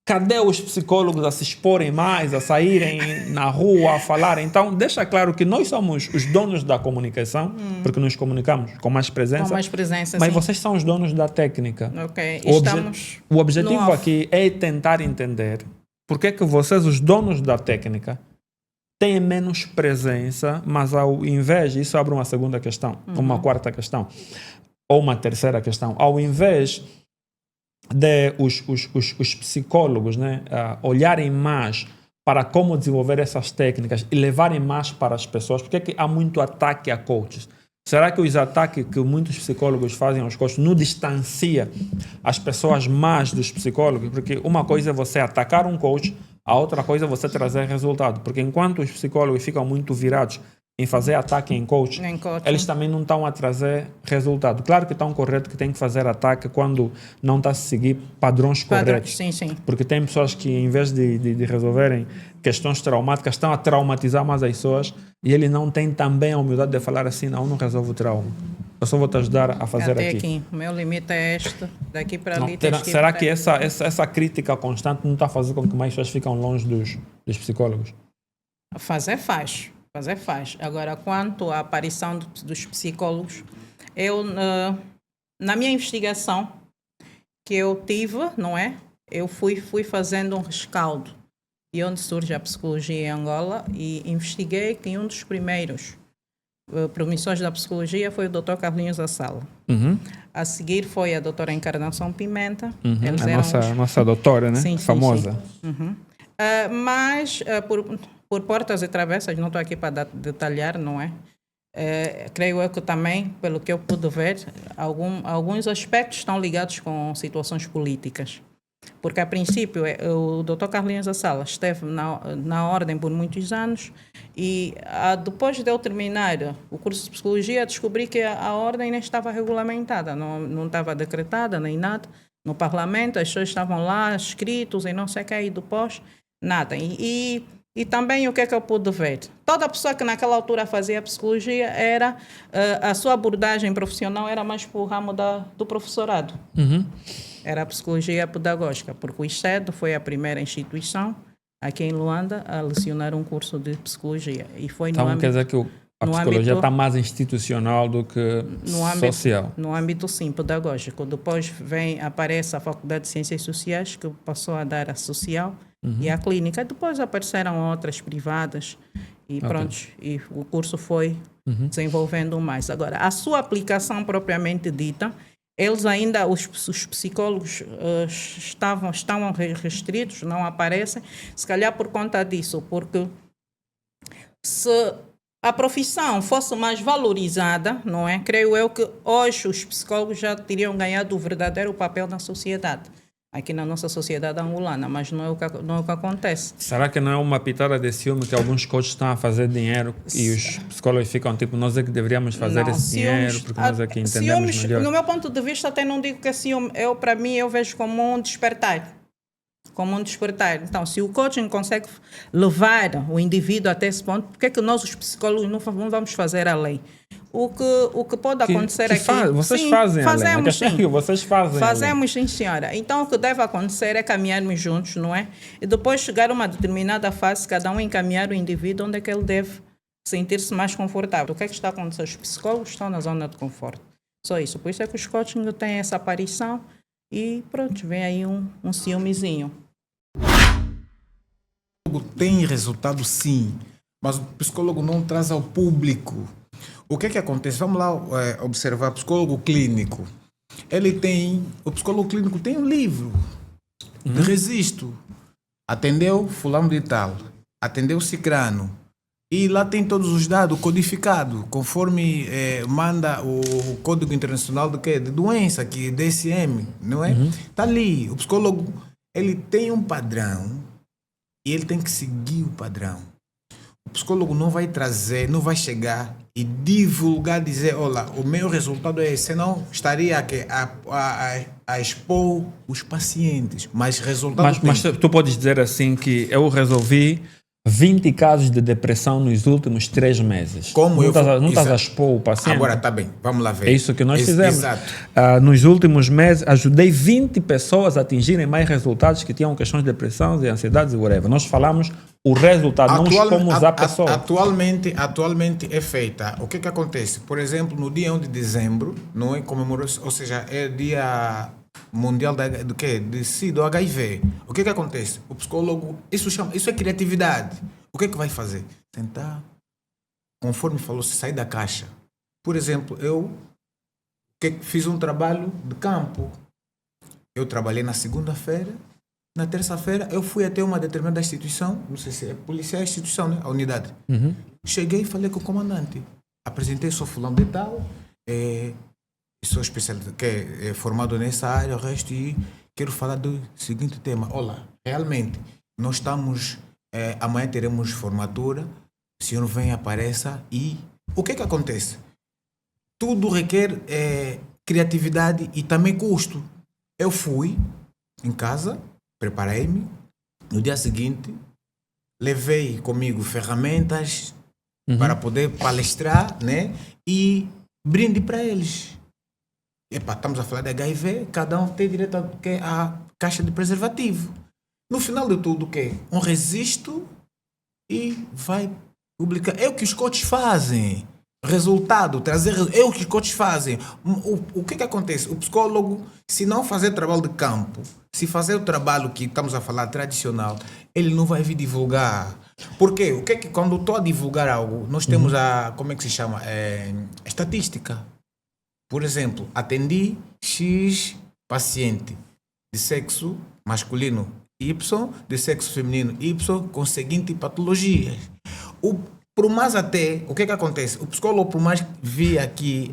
cadê os psicólogos a se exporem mais, a saírem na rua, a falar? Então, deixa claro que nós somos os donos da comunicação, porque nos comunicamos com mais presença. Com mais presença, mas sim. vocês são os donos da técnica. Ok, O objetivo aqui é tentar entender por que vocês, os donos da técnica, têm menos presença, mas ao invés, isso abre uma segunda questão, uma quarta questão, ou uma terceira questão, ao invés de os psicólogos, né, olharem mais para como desenvolver essas técnicas e levarem mais para as pessoas, porque é que há muito ataque a coaches? Será que os ataques que muitos psicólogos fazem aos coaches não distancia as pessoas mais dos psicólogos? Porque uma coisa é você atacar um coach, a outra coisa é você trazer resultado. Porque enquanto os psicólogos ficam muito virados em fazer ataque em coach, eles também não estão a trazer resultado. Claro que estão corretos que tem que fazer ataque quando não está a seguir padrões corretos. Sim, sim. Porque tem pessoas que, em vez de resolverem questões traumáticas, estão a traumatizar mais as pessoas e ele não tem também a humildade de falar assim, não resolve o trauma. Eu só vou te ajudar a fazer Até aqui. O meu limite é este, daqui para ali. Será que essa crítica constante não está a fazer com que mais pessoas ficam longe dos psicólogos? Fazer faz. Agora, quanto à aparição dos psicólogos, eu, na minha investigação que eu tive, não é? Eu fui fazendo um rescaldo de onde surge a psicologia em Angola e investiguei que um dos primeiros promissores da psicologia foi o Dr. Carlinhos Assala. A seguir foi a doutora Encarnação Pimenta. Eles a nossa doutora, né? Sim, famosa. Sim. Mas por portas e travessas, não estou aqui para detalhar, não é? Creio eu que também, pelo que eu pude ver, alguns aspectos estão ligados com situações políticas. Porque, a princípio, o Dr. Carlinhos Assala esteve na ordem por muitos anos e, depois de eu terminar o curso de Psicologia, descobri que a ordem nem estava regulamentada, não estava decretada nem nada. No Parlamento, as pessoas estavam lá, escritos e não sei o que, e depois, nada. E também o que é que eu pude ver? Toda pessoa que naquela altura fazia psicologia, a sua abordagem profissional era mais para o ramo do professorado. Era a psicologia pedagógica, porque o ISED foi a primeira instituição aqui em Luanda a lecionar um curso de psicologia. E foi então quer dizer que a psicologia está mais institucional do que social? No âmbito, sim, pedagógico. Depois aparece a Faculdade de Ciências Sociais, que passou a dar a social e a clínica. Depois apareceram outras privadas e pronto, e o curso foi desenvolvendo mais. Agora, a sua aplicação propriamente dita, eles ainda, os psicólogos estão restritos, não aparecem, se calhar por conta disso, porque se a profissão fosse mais valorizada, não é? Creio eu que hoje os psicólogos já teriam ganhado o verdadeiro papel na sociedade, aqui na nossa sociedade angolana, mas não é o que acontece. Será que não é uma pitada de ciúme que alguns coaches estão a fazer dinheiro e os psicólogos ficam tipo, nós é que deveríamos fazer esse dinheiro porque nós é que entendemos melhor? No meu ponto de vista, até não digo que é ciúme, para mim, eu vejo como um despertar. Então, se o coaching consegue levar o indivíduo até esse ponto, por que é que nós, os psicólogos, não vamos fazer além? O que pode acontecer aqui... Vocês fazem fazemos, além. sim. Vocês fazem Fazemos, sim, senhora. Então, o que deve acontecer é caminharmos juntos, não é? E depois chegar a uma determinada fase, cada um encaminhar o indivíduo onde é que ele deve sentir-se mais confortável. O que é que está acontecendo? Os psicólogos estão na zona de conforto. Só isso. Por isso é que os coaching têm essa aparição e pronto, vem aí um ciúmezinho. Tem resultado, sim, mas o psicólogo não traz ao público. O que é que acontece? Vamos lá observar o psicólogo clínico. O psicólogo clínico tem um livro de registro. Atendeu fulano de tal, atendeu cicrano. E lá tem todos os dados codificados, conforme manda o Código Internacional do quê? De doença, que é DSM, não é? Está ali. O psicólogo, ele tem um padrão e ele tem que seguir o padrão. O psicólogo não vai trazer, não vai chegar e divulgar, dizer, olha, o meu resultado é esse, senão estaria aqui a expor os pacientes. Mas resultado Mas tu podes dizer assim que eu resolvi 20 casos de depressão nos últimos 3 meses. Como não estás a expor o paciente? Agora está bem, vamos lá ver. É isso que nós fizemos. Exato. Nos últimos meses, ajudei 20 pessoas a atingirem mais resultados que tinham questões de depressão e ansiedades e whatever. Nós falamos o resultado, não expomos a pessoa. Atualmente é feita. O que acontece? Por exemplo, no dia 1 de dezembro, não é comemorou, ou seja, é dia mundial do HIV. O que acontece? O psicólogo, isso é criatividade. O que vai fazer? Tentar, conforme falou, sair da caixa. Por exemplo, eu fiz um trabalho de campo. Eu trabalhei na segunda-feira. Na terça-feira, eu fui até uma determinada instituição, não sei se é polícia, é a instituição, né? A unidade. Cheguei e falei com o comandante. Apresentei, sou fulano de tal, sou especialista, que é formado nessa área, o resto, e quero falar do seguinte tema. Olá, realmente, nós estamos, amanhã teremos formatura, o senhor vem, apareça, e o que acontece? Tudo requer criatividade e também custo. Eu fui em casa, preparei-me, no dia seguinte, levei comigo ferramentas para poder palestrar, né? E brinde para eles. Estamos a falar de HIV, cada um tem direito à caixa de preservativo. No final de tudo, o quê? Um registro e vai publicar. É o que os coaches fazem. Resultado, é o que os coaches fazem. O que acontece? O psicólogo, se não fazer trabalho de campo, se fazer o trabalho que estamos a falar tradicional, ele não vai vir divulgar. Por quê? Quando estou a divulgar algo, nós temos como é que se chama? Estatística. Por exemplo, atendi X paciente de sexo masculino Y, de sexo feminino Y, com seguinte patologias. Por mais até, o que acontece? O psicólogo, por mais vir aqui,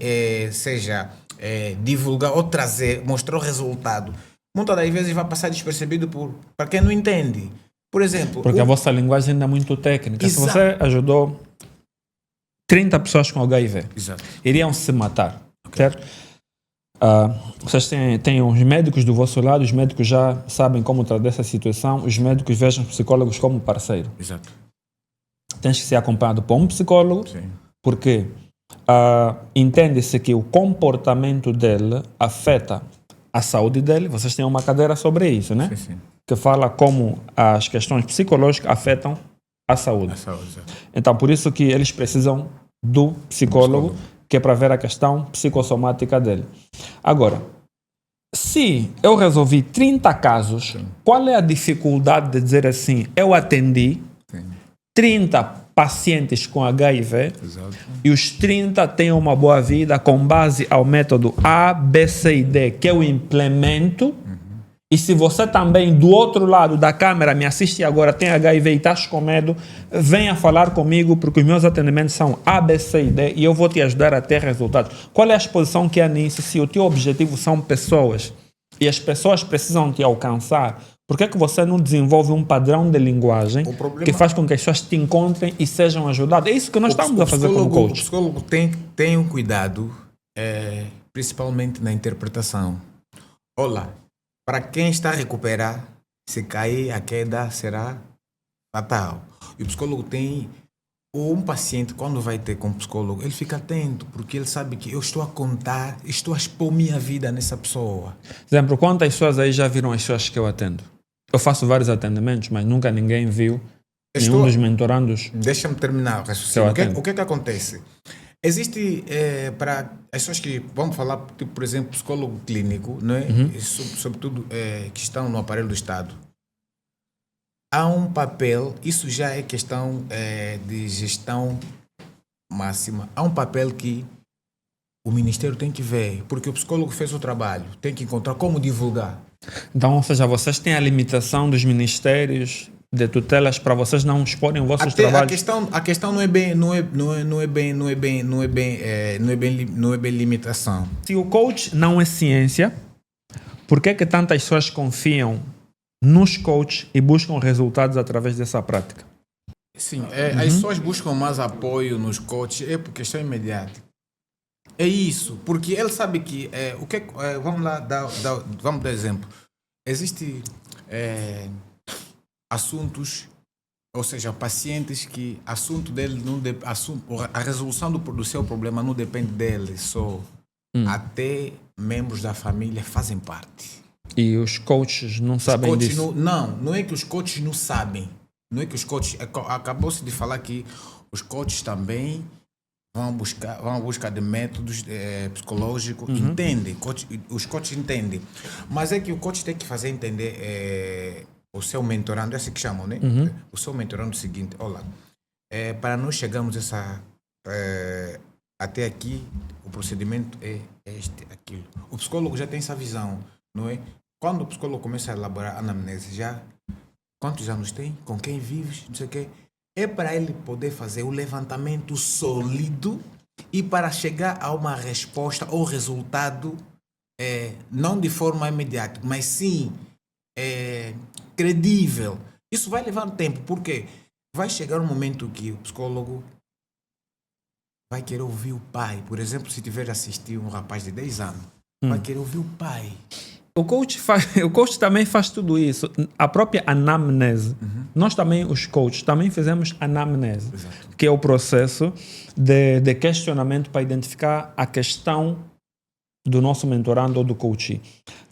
divulgar ou trazer, mostrar o resultado, muitas das vezes vai passar despercebido para quem não entende. Por exemplo... Porque a vossa linguagem ainda é muito técnica. Exato. Se você ajudou 30 pessoas com HIV, Exato. iriam se matar, certo? Vocês têm os médicos do vosso lado, os médicos já sabem como tratar dessa situação, os médicos vejam os psicólogos como parceiro. Exato. Tens que ser acompanhado por um psicólogo, Sim. porque entende-se que o comportamento dele afeta a saúde dele. Vocês têm uma cadeira sobre isso, né? Sim. Que fala como as questões psicológicas afetam a saúde. Exato. Então, por isso que eles precisam do psicólogo, que é para ver a questão psicossomática dele. Agora, se eu resolvi 30 casos, qual é a dificuldade de dizer assim, eu atendi 30 pacientes com HIV Exato. e os 30 têm uma boa vida com base ao método A, B, C e D que eu implemento. E se você também, do outro lado da câmera, me assiste agora, tem HIV e estás com medo, venha falar comigo, porque os meus atendimentos são A, B, C e D e eu vou te ajudar a ter resultados. Qual é a exposição que há nisso? Se o teu objetivo são pessoas e as pessoas precisam te alcançar, por que você não desenvolve um padrão de linguagem que faz com que as pessoas te encontrem e sejam ajudadas? É isso que nós estamos a fazer como coach. O psicólogo tem um cuidado, principalmente na interpretação. Olá. Para quem está a recuperar, se cair, a queda será fatal. E o psicólogo tem, ou um paciente, quando vai ter com o psicólogo, ele fica atento, porque ele sabe que eu estou a contar, estou a expor minha vida nessa pessoa. Exemplo, quantas pessoas aí já viram as pessoas que eu atendo? Eu faço vários atendimentos, mas nunca ninguém viu nenhum dos mentorandos. Deixa-me terminar o raciocínio. O que acontece? Existe, para as pessoas que, vamos falar, tipo, por exemplo, psicólogo clínico, não é? Sobretudo que estão no aparelho do Estado, há um papel, isso já é questão de gestão máxima, há um papel que o Ministério tem que ver, porque o psicólogo fez o trabalho, tem que encontrar como divulgar. Então, ou seja, vocês têm a limitação dos ministérios de tutelas para vocês não exporem os vossos Até trabalhos? a questão não é bem limitação. Se o coach não é ciência, por que que tantas pessoas confiam nos coaches e buscam resultados através dessa prática? Sim, as pessoas buscam mais apoio nos coaches por questão imediata. É isso, porque ele sabe que vamos lá vamos dar exemplo. Existem assuntos, ou seja, pacientes que assunto dele a resolução do seu problema não depende dele só. Até membros da família fazem parte. E os coaches não sabem disso? Não é que os coaches não sabem. Não é que os coaches... Acabou-se de falar que os coaches também vão à busca de métodos psicológicos. Entendem. Os coaches entendem. Mas é que o coach tem que fazer entender o seu mentorando. É assim que chamam, né? O seu mentorando é o seguinte. Olha, para nós chegarmos até aqui, o procedimento é aquilo. O psicólogo já tem essa visão, não é? Quando o psicólogo começa a elaborar a anamnese, quantos anos tem? Com quem vives? Não sei o quê. É para ele poder fazer o levantamento sólido e para chegar a uma resposta ou resultado, não de forma imediata, mas sim credível. Isso vai levar tempo, porque vai chegar um momento que o psicólogo vai querer ouvir o pai. Por exemplo, se tiver assistido um rapaz de 10 anos, vai querer ouvir o pai. O coach também faz tudo isso. A própria anamnese. Nós também, os coaches, também fizemos anamnese. Exato. Que é o processo de questionamento para identificar a questão do nosso mentorando ou do coach.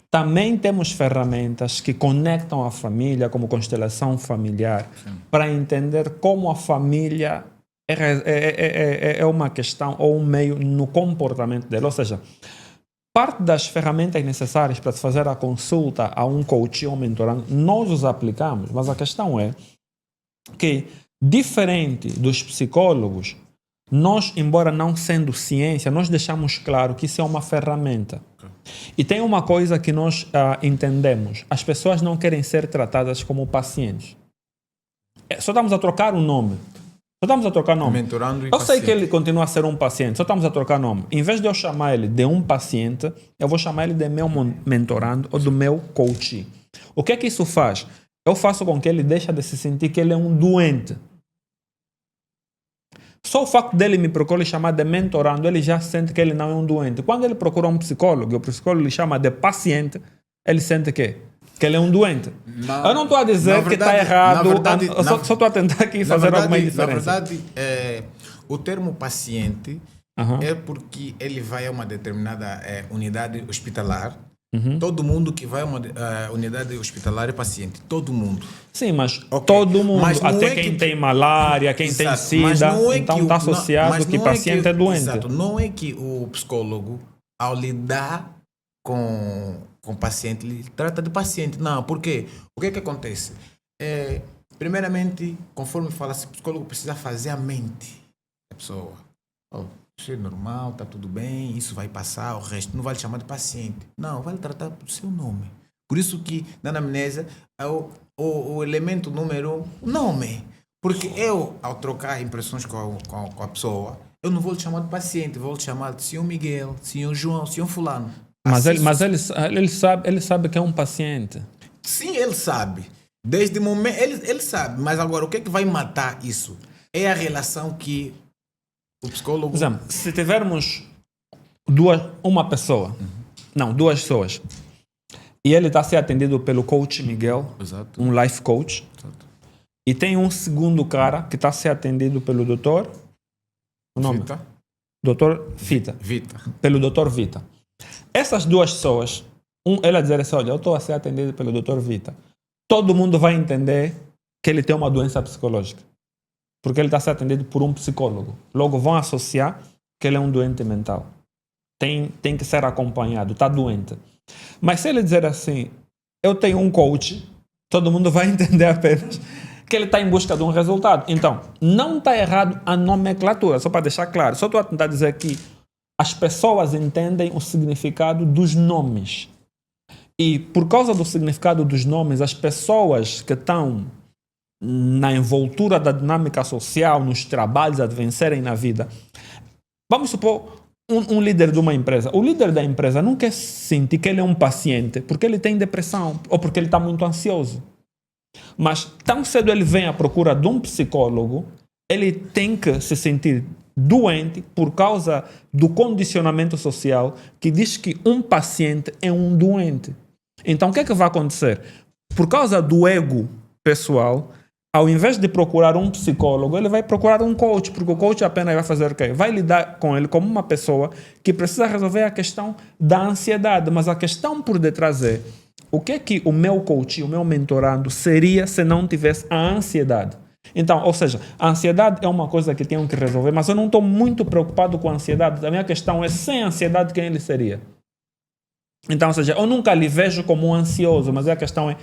Também temos ferramentas que conectam a família, como constelação familiar, para entender como a família é uma questão ou um meio no comportamento dele. Ou seja, parte das ferramentas necessárias para se fazer a consulta a um coach ou mentorando, nós os aplicamos, mas a questão é que, diferente dos psicólogos, nós, embora não sendo ciência, nós deixamos claro que isso é uma ferramenta. E tem uma coisa que nós entendemos: as pessoas não querem ser tratadas como pacientes. Só estamos a trocar o nome. Só estamos a trocar nome. Mentorando e eu sei paciente. que ele continua a ser um paciente, só estamos a trocar nome. Em vez de eu chamar ele de um paciente, eu vou chamar ele de meu mentorando ou do meu coach. O que é que isso faz? Eu faço com que ele deixe de se sentir que ele é um doente. Só o facto dele me procurar e chamar de mentorando, ele já sente que ele não é um doente. Quando ele procura um psicólogo e o psicólogo lhe chama de paciente, ele sente que ele é um doente. Eu não estou a dizer que está errado, eu só estou a tentar aqui fazer alguma diferença. Na verdade, o termo paciente é porque ele vai a uma determinada unidade hospitalar. Todo mundo que vai a uma unidade hospitalar é paciente. Todo mundo. Sim, mas todo mundo, até quem tem malária, quem tem sida, então está associado que paciente é doente. Exato. Não é que o psicólogo, ao lidar com o paciente, ele trata de paciente. Não, por quê? O que é que acontece? Primeiramente, conforme fala-se, o psicólogo precisa fazer a mente da pessoa. Isso é normal, está tudo bem, isso vai passar, o resto não vai lhe chamar de paciente. Não, vai lhe tratar do seu nome. Por isso que na anamnese é o elemento número 1, nome. Porque eu, ao trocar impressões com a pessoa, eu não vou lhe chamar de paciente, vou lhe chamar de senhor Miguel, senhor João, senhor fulano. Ele sabe que é um paciente. Sim, ele sabe. Desde o momento, ele sabe. Mas agora, o que é que vai matar isso? É a relação que o psicólogo... Por exemplo, se tivermos duas pessoas, e ele está a ser atendido pelo coach Miguel, Exato. um life coach, Exato. e tem um segundo cara que está a ser atendido pelo doutor... O nome? Vita. Doutor Vita. Pelo doutor Vita. Essas duas pessoas, ele a dizer assim, olha, eu estou a ser atendido pelo doutor Vita. Todo mundo vai entender que ele tem uma doença psicológica. Porque ele está a ser atendido por um psicólogo. Logo vão associar que ele é um doente mental. Tem que ser acompanhado, está doente. Mas se ele dizer assim, eu tenho um coach, todo mundo vai entender apenas que ele está em busca de um resultado. Então, não está errado a nomenclatura, só para deixar claro. Só estou a tentar dizer que as pessoas entendem o significado dos nomes. E por causa do significado dos nomes, as pessoas que estão na envoltura da dinâmica social, nos trabalhos, a vencerem na vida. Vamos supor um líder de uma empresa. O líder da empresa não quer sentir que ele é um paciente porque ele tem depressão ou porque ele está muito ansioso. Mas tão cedo ele vem à procura de um psicólogo, ele tem que se sentir doente por causa do condicionamento social que diz que um paciente é um doente. Então o que é que vai acontecer? Por causa do ego pessoal, ao invés de procurar um psicólogo, ele vai procurar um coach, porque o coach apenas vai fazer o quê? Vai lidar com ele como uma pessoa que precisa resolver a questão da ansiedade. Mas a questão por detrás é: o que o meu coach, o meu mentorando seria se não tivesse a ansiedade? Então, ou seja, a ansiedade é uma coisa que tenho que resolver, mas eu não estou muito preocupado com a ansiedade. A minha questão é, sem ansiedade, quem ele seria? Então, ou seja, eu nunca lhe vejo como um ansioso, mas a questão é,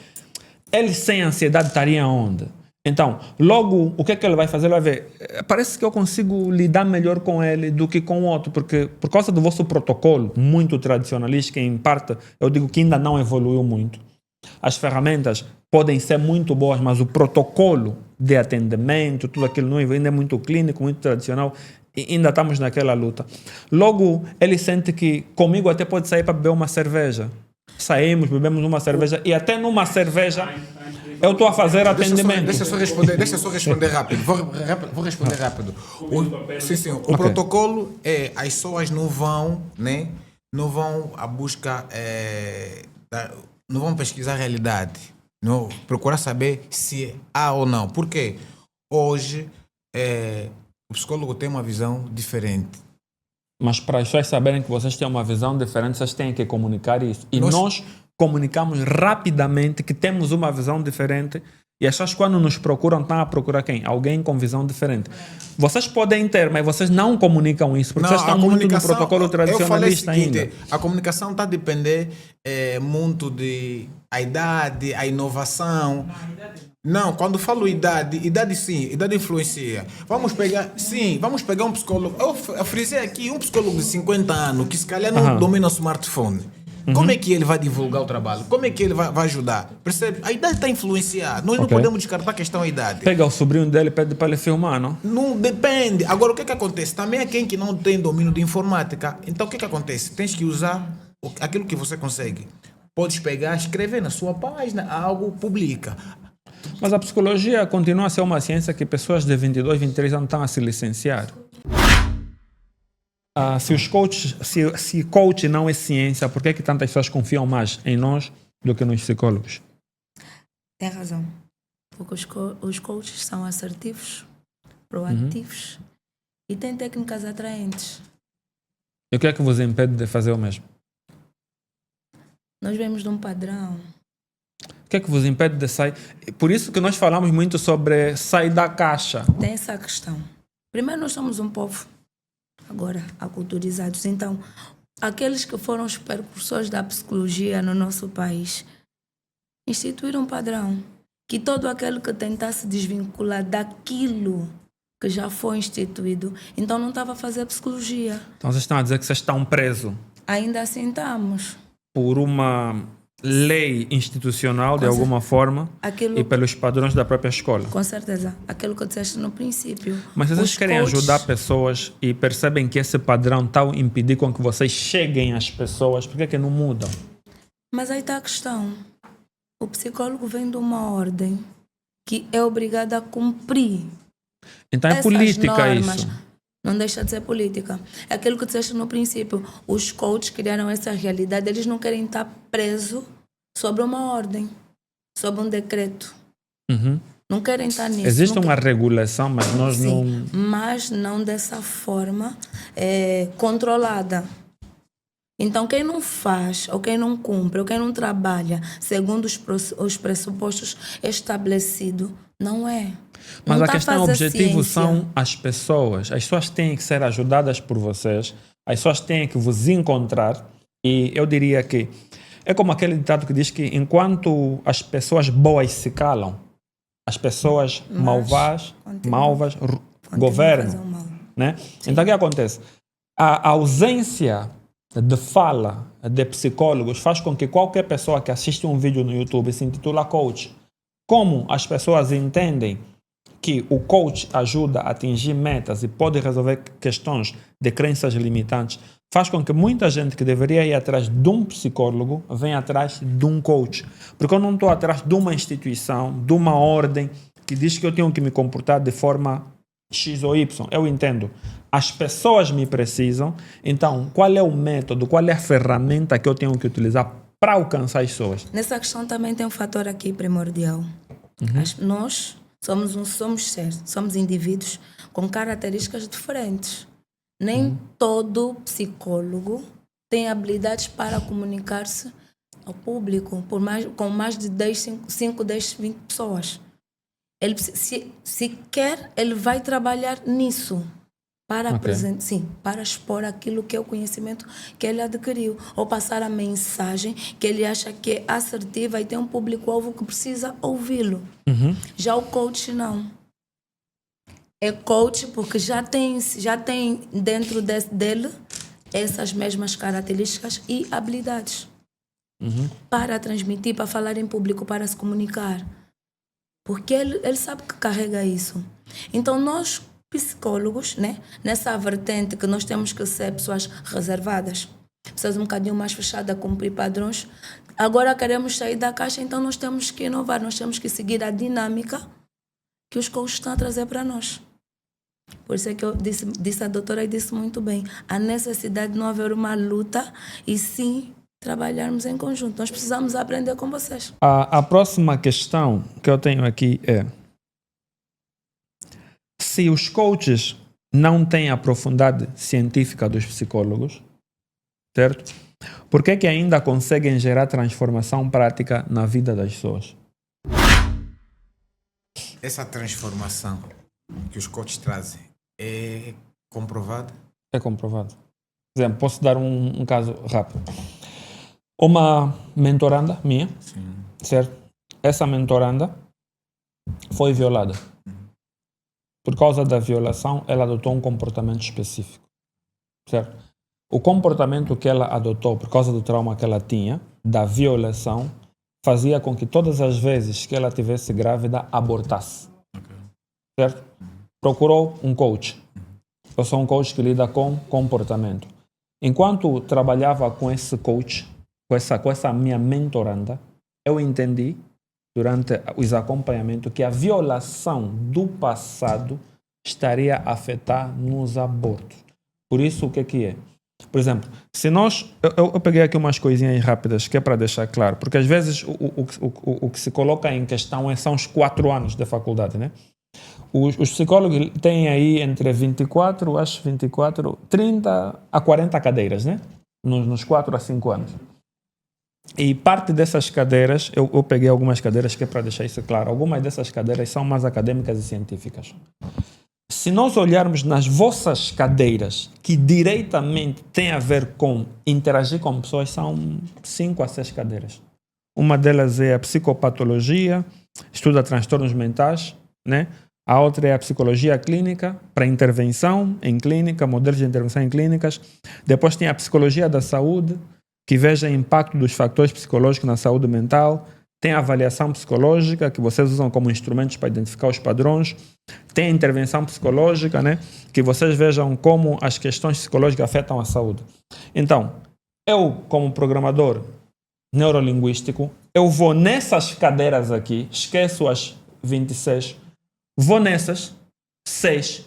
ele sem ansiedade estaria onde? Então, logo, o que é que ele vai fazer? Ele vai ver, parece que eu consigo lidar melhor com ele do que com o outro, porque por causa do vosso protocolo muito tradicionalista, que em parte eu digo que ainda não evoluiu muito, as ferramentas podem ser muito boas, mas o protocolo de atendimento, tudo aquilo não ainda é muito clínico, muito tradicional, e ainda estamos naquela luta. Logo, ele sente que comigo até pode sair para beber uma cerveja. Saímos, bebemos uma cerveja, e até numa cerveja eu estou a fazer atendimento. Deixa só responder rápido. Vou responder rápido. O protocolo é, as pessoas não vão, né? Não vão à busca, não vão pesquisar a realidade. Não, procurar saber se há ou não. Por quê? Hoje, o psicólogo tem uma visão diferente. Mas para as pessoas saberem que vocês têm uma visão diferente, vocês têm que comunicar isso. E nós comunicamos rapidamente que temos uma visão diferente, e as pessoas, quando nos procuram, estão a procurar quem? Alguém com visão diferente. Vocês podem ter, mas vocês não comunicam isso, porque vocês estão muito no protocolo tradicionalista ainda. A comunicação está a depender muito da idade, a inovação. Não, quando falo idade sim, idade influencia. Vamos pegar um psicólogo. Eu frisei aqui um psicólogo de 50 anos que se calhar não domina o smartphone. Como é que ele vai divulgar o trabalho? Como é que ele vai ajudar? Percebe? A idade está a influenciar. Nós não podemos descartar a questão da idade. Pega o sobrinho dele e pede para ele filmar, não? Não depende. Agora, o que acontece? Também é quem que não tem domínio de informática. Então, o que acontece? Tens que usar aquilo que você consegue. Podes pegar, escrever na sua página, algo, publica. Mas a psicologia continua a ser uma ciência que pessoas de 22, 23 anos estão a se licenciar. Se coach não é ciência, por que tantas pessoas confiam mais em nós do que nos psicólogos? Tem razão. Porque os coaches são assertivos, proativos e têm técnicas atraentes. E o que é que vos impede de fazer o mesmo? Nós vemos de um padrão. O que é que vos impede de sair? Por isso que nós falamos muito sobre sair da caixa. Tem essa questão. Primeiro, nós somos um povo agora aculturizados. Então, aqueles que foram os precursores da psicologia no nosso país instituíram um padrão que todo aquele que tentasse desvincular daquilo que já foi instituído, então não estava a fazer psicologia. Então vocês estão a dizer que vocês estão presos Ainda assim estamos. por uma lei institucional, de alguma forma, e pelos padrões da própria escola. Com certeza. Aquilo que eu disseste no princípio. Mas se vocês querem ajudar pessoas e percebem que esse padrão está a impedir com que vocês cheguem às pessoas, por que é que não mudam? Mas aí está a questão. O psicólogo vem de uma ordem que é obrigado a cumprir. Então é política isso. Não deixa de ser política. É aquilo que disseste no princípio. Os coaches criaram essa realidade. Eles não querem estar presos sobre uma ordem, sobre um decreto. Não querem estar nisso. Existe uma regulação, mas nós não... Mas não dessa forma controlada. Então, quem não faz, ou quem não cumpre, ou quem não trabalha segundo os pressupostos estabelecidos, não é. Mas não a questão, o objetivo ciência. são as pessoas. As pessoas têm que ser ajudadas por vocês. As pessoas têm que vos encontrar. E eu diria que é como aquele ditado que diz que enquanto as pessoas boas se calam, as pessoas malvas governam. Né? Então o que acontece? A ausência de fala de psicólogos faz com que qualquer pessoa que assiste um vídeo no YouTube se intitula coach como as pessoas entendem que o coach ajuda a atingir metas e pode resolver questões de crenças limitantes, faz com que muita gente que deveria ir atrás de um psicólogo venha atrás de um coach. Porque eu não estou atrás de uma instituição, de uma ordem que diz que eu tenho que me comportar de forma X ou Y. Eu entendo. As pessoas me precisam, então qual é o método, qual é a ferramenta que eu tenho que utilizar para alcançar as pessoas? Nessa questão também tem um fator aqui primordial. Nós somos indivíduos com características diferentes. Nem todo psicólogo tem habilidades para comunicar-se ao público com mais de 5, 10, 20 pessoas. Ele, se quer, ele vai trabalhar nisso para para expor aquilo que é o conhecimento que ele adquiriu, ou passar a mensagem que ele acha que é assertiva e tem um público-alvo que precisa ouvi-lo. Já o coach não. É coach porque já tem dentro dele essas mesmas características e habilidades para transmitir, para falar em público, para se comunicar. Porque ele sabe que carrega isso. Então nós, psicólogos, né, nessa vertente que nós temos que ser pessoas reservadas, pessoas um bocadinho mais fechadas, a cumprir padrões, agora queremos sair da caixa, então nós temos que inovar, nós temos que seguir a dinâmica que os coaches estão a trazer para nós. Por isso é que eu disse a doutora e disse muito bem, a necessidade de não haver uma luta e sim trabalharmos em conjunto. Nós precisamos aprender com vocês. A próxima questão que eu tenho aqui é: se os coaches não têm a profundidade científica dos psicólogos, certo? Por que ainda conseguem gerar transformação prática na vida das pessoas? Essa transformação que os coaches trazem é comprovada? É comprovado. Por exemplo, posso dar um caso rápido. Uma mentoranda minha, certo? Essa mentoranda foi violada. Por causa da violação, ela adotou um comportamento específico, certo? O comportamento que ela adotou por causa do trauma que ela tinha, da violação, fazia com que todas as vezes que ela estivesse grávida, abortasse. Certo? Procurou um coach. Eu sou um coach que lida com comportamento. Enquanto trabalhava com esse coach, com essa minha mentoranda, eu entendi, durante os acompanhamentos, que a violação do passado estaria a afetar nos abortos. Por isso, o que é? Por exemplo, se nós... Eu peguei aqui umas coisinhas rápidas que é para deixar claro, porque às vezes o que se coloca em questão são os 4 anos de faculdade, né? Os psicólogos têm aí entre 30 a 40 cadeiras, né? Nos 4 a 5 anos. E parte dessas cadeiras, eu peguei algumas cadeiras que é para deixar isso claro, algumas dessas cadeiras são mais acadêmicas e científicas. Se nós olharmos nas vossas cadeiras, que diretamente têm a ver com interagir com pessoas, são 5 a 6 cadeiras. Uma delas é a psicopatologia, estuda transtornos mentais, né? A outra é a psicologia clínica, para intervenção em clínica, modelos de intervenção em clínicas. Depois tem a psicologia da saúde, que veja o impacto dos fatores psicológicos na saúde mental. Tem a avaliação psicológica, que vocês usam como instrumentos para identificar os padrões. Tem a intervenção psicológica, né? Que vocês vejam como as questões psicológicas afetam a saúde. Então, eu, como programador neurolinguístico, eu vou nessas cadeiras aqui, esqueço as 26, vou nessas 6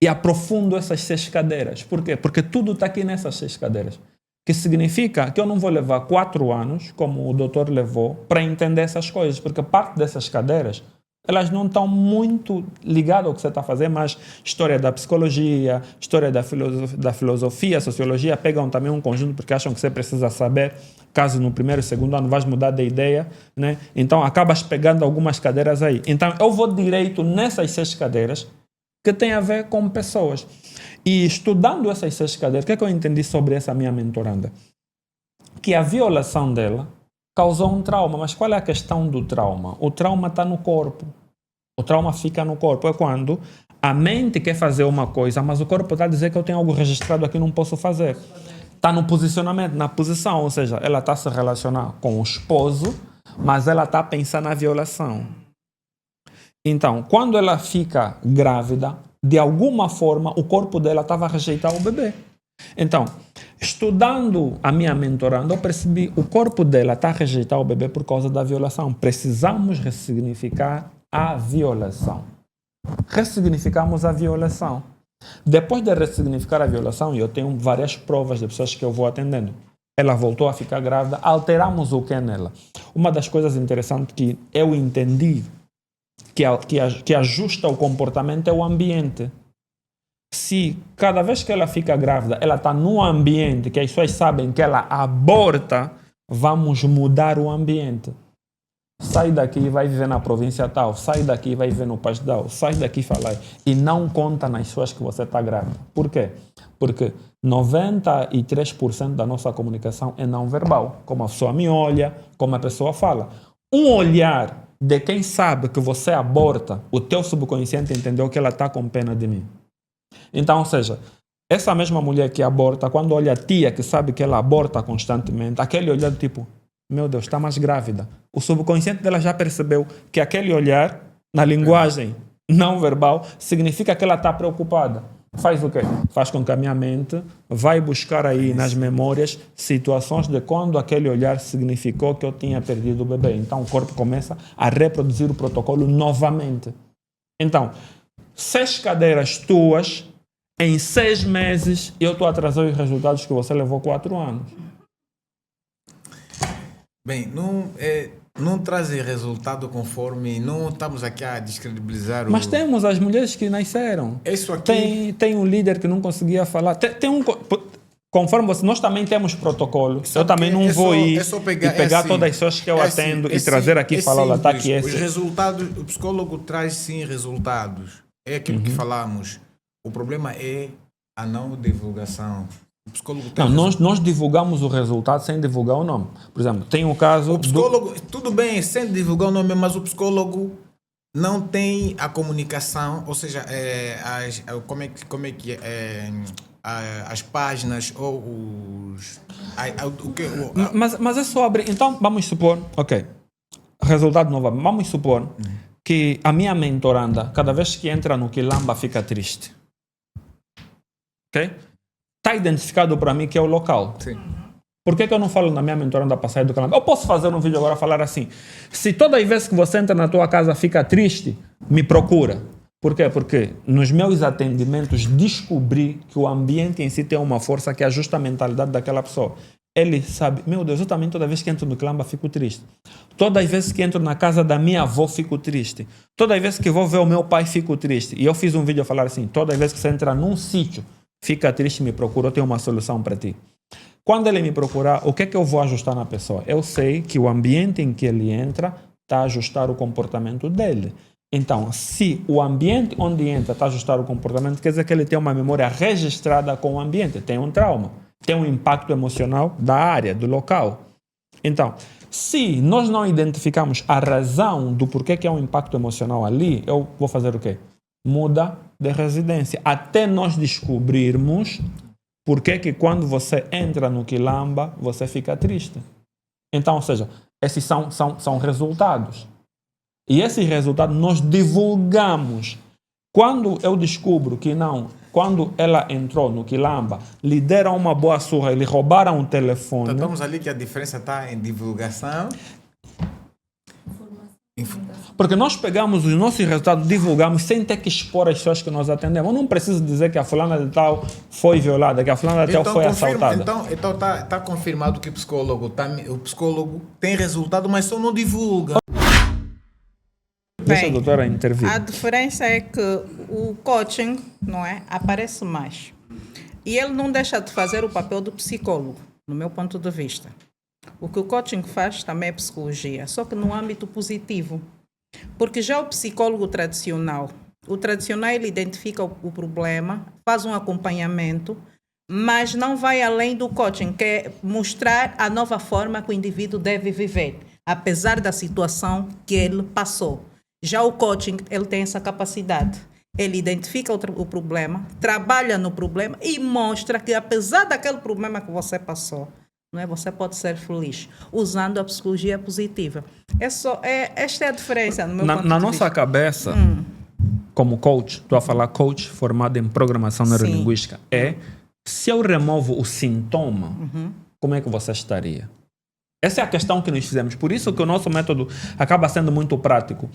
e aprofundo essas 6 cadeiras. Por quê? Porque tudo está aqui nessas 6 cadeiras. Que significa que eu não vou levar 4 anos, como o doutor levou, para entender essas coisas, porque parte dessas cadeiras, elas não estão muito ligadas ao que você está fazendo, mas história da psicologia, história da filosofia, sociologia, pegam também um conjunto porque acham que você precisa saber, caso no primeiro e segundo ano vais mudar de ideia, né? Então acabas pegando algumas cadeiras aí. Então eu vou direito nessas 6 cadeiras que tem a ver com pessoas. E estudando essas 6 cadeiras, o que é que eu entendi sobre essa minha mentoranda? Que a violação dela causou um trauma. Mas qual é a questão do trauma? O trauma está no corpo. O trauma fica no corpo. É quando a mente quer fazer uma coisa, mas o corpo está a dizer que eu tenho algo registrado aqui e não posso fazer. Está no posicionamento, na posição. Ou seja, ela está a se relacionar com o esposo, mas ela está a pensar na violação. Então, quando ela fica grávida, de alguma forma o corpo dela estava a rejeitar o bebê. Então, estudando a minha mentoranda, eu percebi que o corpo dela está a rejeitar o bebê por causa da violação. Precisamos ressignificar a violação. Ressignificamos a violação. Depois de ressignificar a violação, eu tenho várias provas de pessoas que eu vou atendendo. Ela voltou a ficar grávida, alteramos o que é nela. Uma das coisas interessantes que eu entendi que ajusta o comportamento é o ambiente. Se cada vez que ela fica grávida, ela está num ambiente que as pessoas sabem que ela aborta, vamos mudar o ambiente. Sai daqui e vai viver na província tal, sai daqui e vai viver no país tal, sai daqui e fala. E não conta nas pessoas que você está grávida. Por quê? Porque 93% da nossa comunicação é não verbal. Como a pessoa me olha, como a pessoa fala. Um olhar de quem sabe que você aborta, o teu subconsciente entendeu que ela está com pena de mim. Então, ou seja, essa mesma mulher que aborta, quando olha a tia que sabe que ela aborta constantemente, aquele olhar do tipo, meu Deus, está mais grávida. O subconsciente dela já percebeu que aquele olhar, na linguagem não verbal, significa que ela está preocupada. Faz o quê? Faz com que a minha mente vai buscar aí nas memórias situações de quando aquele olhar significou que eu tinha perdido o bebê. Então o corpo começa a reproduzir o protocolo novamente. Então, 6 cadeiras tuas, em 6 meses, eu estou a trazer os resultados que você levou 4 anos. Bem, não trazem resultado conforme... Não estamos aqui a descredibilizar o... Mas temos as mulheres que nasceram. Isso aqui... Tem um líder que não conseguia falar. Tem um... Conforme você... Nós também temos protocolo. Eu também não vou ir pegar assim, todas as pessoas que eu atendo e trazer aqui e falar, olha, está aqui esse. Os resultados... O psicólogo traz, sim, resultados. É aquilo que falamos. O problema é a não divulgação. O psicólogo tem nós divulgamos o resultado sem divulgar o nome. Por exemplo, tem um caso... O psicólogo, tudo bem, sem divulgar o nome, mas o psicólogo não tem a comunicação, ou seja, as páginas ou os... Mas é só abrir... Então, vamos supor... Ok. Resultado novo. Vamos supor que a minha mentoranda, cada vez que entra no Quilamba, fica triste. Ok? Está identificado para mim que é o local. Sim. Por que eu não falo na minha mentoranda para sair do Quilamba? Eu posso fazer um vídeo agora falar assim, se toda vez que você entra na tua casa fica triste, me procura. Por quê? Porque nos meus atendimentos descobri que o ambiente em si tem uma força que ajusta a mentalidade daquela pessoa. Ele sabe, meu Deus, eu também toda vez que entro no Quilamba fico triste. Todas as vezes que entro na casa da minha avó fico triste. Todas as vezes que vou ver o meu pai fico triste. E eu fiz um vídeo a falar assim, todas as vezes que você entra num sítio, fica triste, me procura, eu tenho uma solução para ti. Quando ele me procurar, o que é que eu vou ajustar na pessoa? Eu sei que o ambiente em que ele entra está a ajustar o comportamento dele. Então, se o ambiente onde entra está a ajustar o comportamento, quer dizer que ele tem uma memória registrada com o ambiente, tem um trauma, tem um impacto emocional da área, do local. Então, se nós não identificamos a razão do porquê que é um impacto emocional ali, eu vou fazer o quê? Muda de residência. Até nós descobrirmos por que quando você entra no Quilamba, você fica triste. Então, ou seja, esses são resultados. E esses resultados nós divulgamos. Quando eu descubro que não, quando ela entrou no Quilamba, lhe deram uma boa surra, lhe roubaram o telefone. Então, estamos ali que a diferença está em divulgação. Porque nós pegamos os nossos resultados, divulgamos sem ter que expor as pessoas que nós atendemos. Eu não preciso dizer que a fulana de tal foi violada, que a fulana de tal foi assaltada. Então está confirmado que o psicólogo tem resultado, mas só não divulga. Deixa a doutora intervir. A diferença é que o coaching, não é, aparece mais. E ele não deixa de fazer o papel do psicólogo, no meu ponto de vista. O que o coaching faz também é psicologia, só que no âmbito positivo. Porque já o psicólogo tradicional, ele identifica o problema, faz um acompanhamento, mas não vai além do coaching, que é mostrar a nova forma que o indivíduo deve viver, apesar da situação que ele passou. Já o coaching, ele tem essa capacidade. Ele identifica o problema, trabalha no problema e mostra que apesar daquele problema que você passou, não é? Você pode ser feliz usando a psicologia positiva. Esta é a diferença no meu ponto de Na vista. nossa cabeça, como coach, estou a falar coach formado em programação neurolinguística, se eu removo o sintoma, como é que você estaria? Essa é a questão que nós fizemos. Por isso que o nosso método acaba sendo muito prático.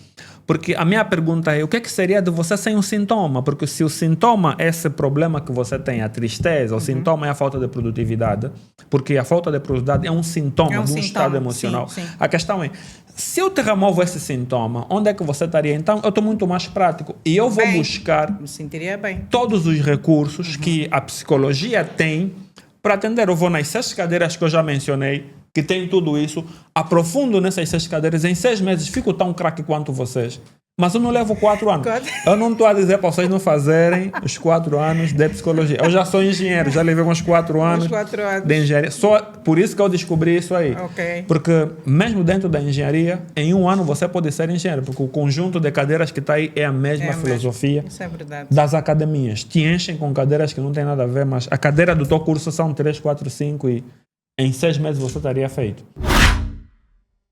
Porque a minha pergunta é, o que é que seria de você sem um sintoma? Porque se o sintoma é esse problema que você tem, a tristeza, o sintoma é a falta de produtividade, porque a falta de produtividade é um sintoma de um estado emocional. Sim. A questão é, se eu te removo esse sintoma, onde é que você estaria? Então, eu estou muito mais prático. E eu vou buscar Me sentiria bem. todos os recursos que a psicologia tem para atender. Eu vou nas 6 cadeiras que eu já mencionei, que tem tudo isso, aprofundo nessas 6 cadeiras, em 6 meses fico tão craque quanto vocês. Mas eu não levo 4 anos. Eu não estou a dizer para vocês não fazerem os 4 anos de psicologia. Eu já sou engenheiro, já levei uns 4 anos, de engenharia. Só por isso que eu descobri isso aí. Ok. Porque mesmo dentro da engenharia, em 1 ano você pode ser engenheiro, porque o conjunto de cadeiras que está aí é a mesma filosofia Isso é verdade. das academias. Te enchem com cadeiras que não tem nada a ver, mas a cadeira do teu curso são 3, 4, 5 e em 6 meses você estaria feito.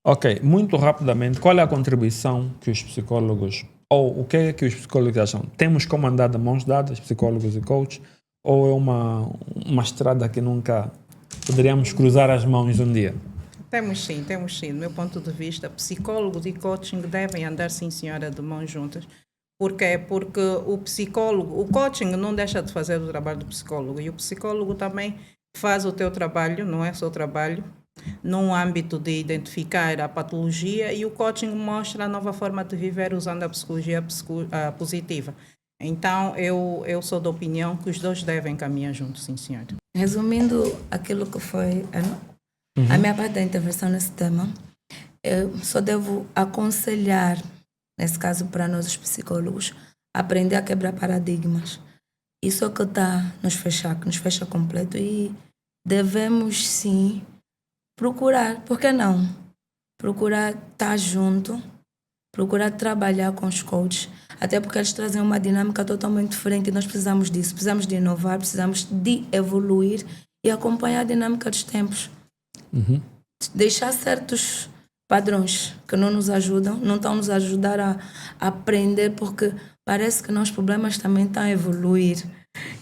Ok, muito rapidamente, qual é a contribuição que os psicólogos, ou o que é que os psicólogos acham? Temos como andar de mãos dadas, psicólogos e coaches, ou é uma estrada que nunca poderíamos cruzar as mãos um dia? Temos sim. Do meu ponto de vista, psicólogos e coaching devem andar, sim senhora, de mãos juntas. Por quê? Porque o coaching não deixa de fazer o trabalho do psicólogo, e o psicólogo também faz o teu trabalho, não é só trabalho, num âmbito de identificar a patologia, e o coaching mostra a nova forma de viver usando a psicologia positiva. Então, eu sou da opinião que os dois devem caminhar juntos, sim, senhor. Resumindo aquilo que foi a minha parte da intervenção nesse tema, eu só devo aconselhar, nesse caso para nós os psicólogos, aprender a quebrar paradigmas. Isso é o que que nos fecha completo, e devemos sim procurar, por que não? Procurar estar junto, procurar trabalhar com os coaches, até porque eles trazem uma dinâmica totalmente diferente e nós precisamos disso, precisamos de inovar, precisamos de evoluir e acompanhar a dinâmica dos tempos. Deixar certos padrões que não nos ajudam, não estão nos ajudar a aprender, porque parece que nossos problemas também estão a evoluir.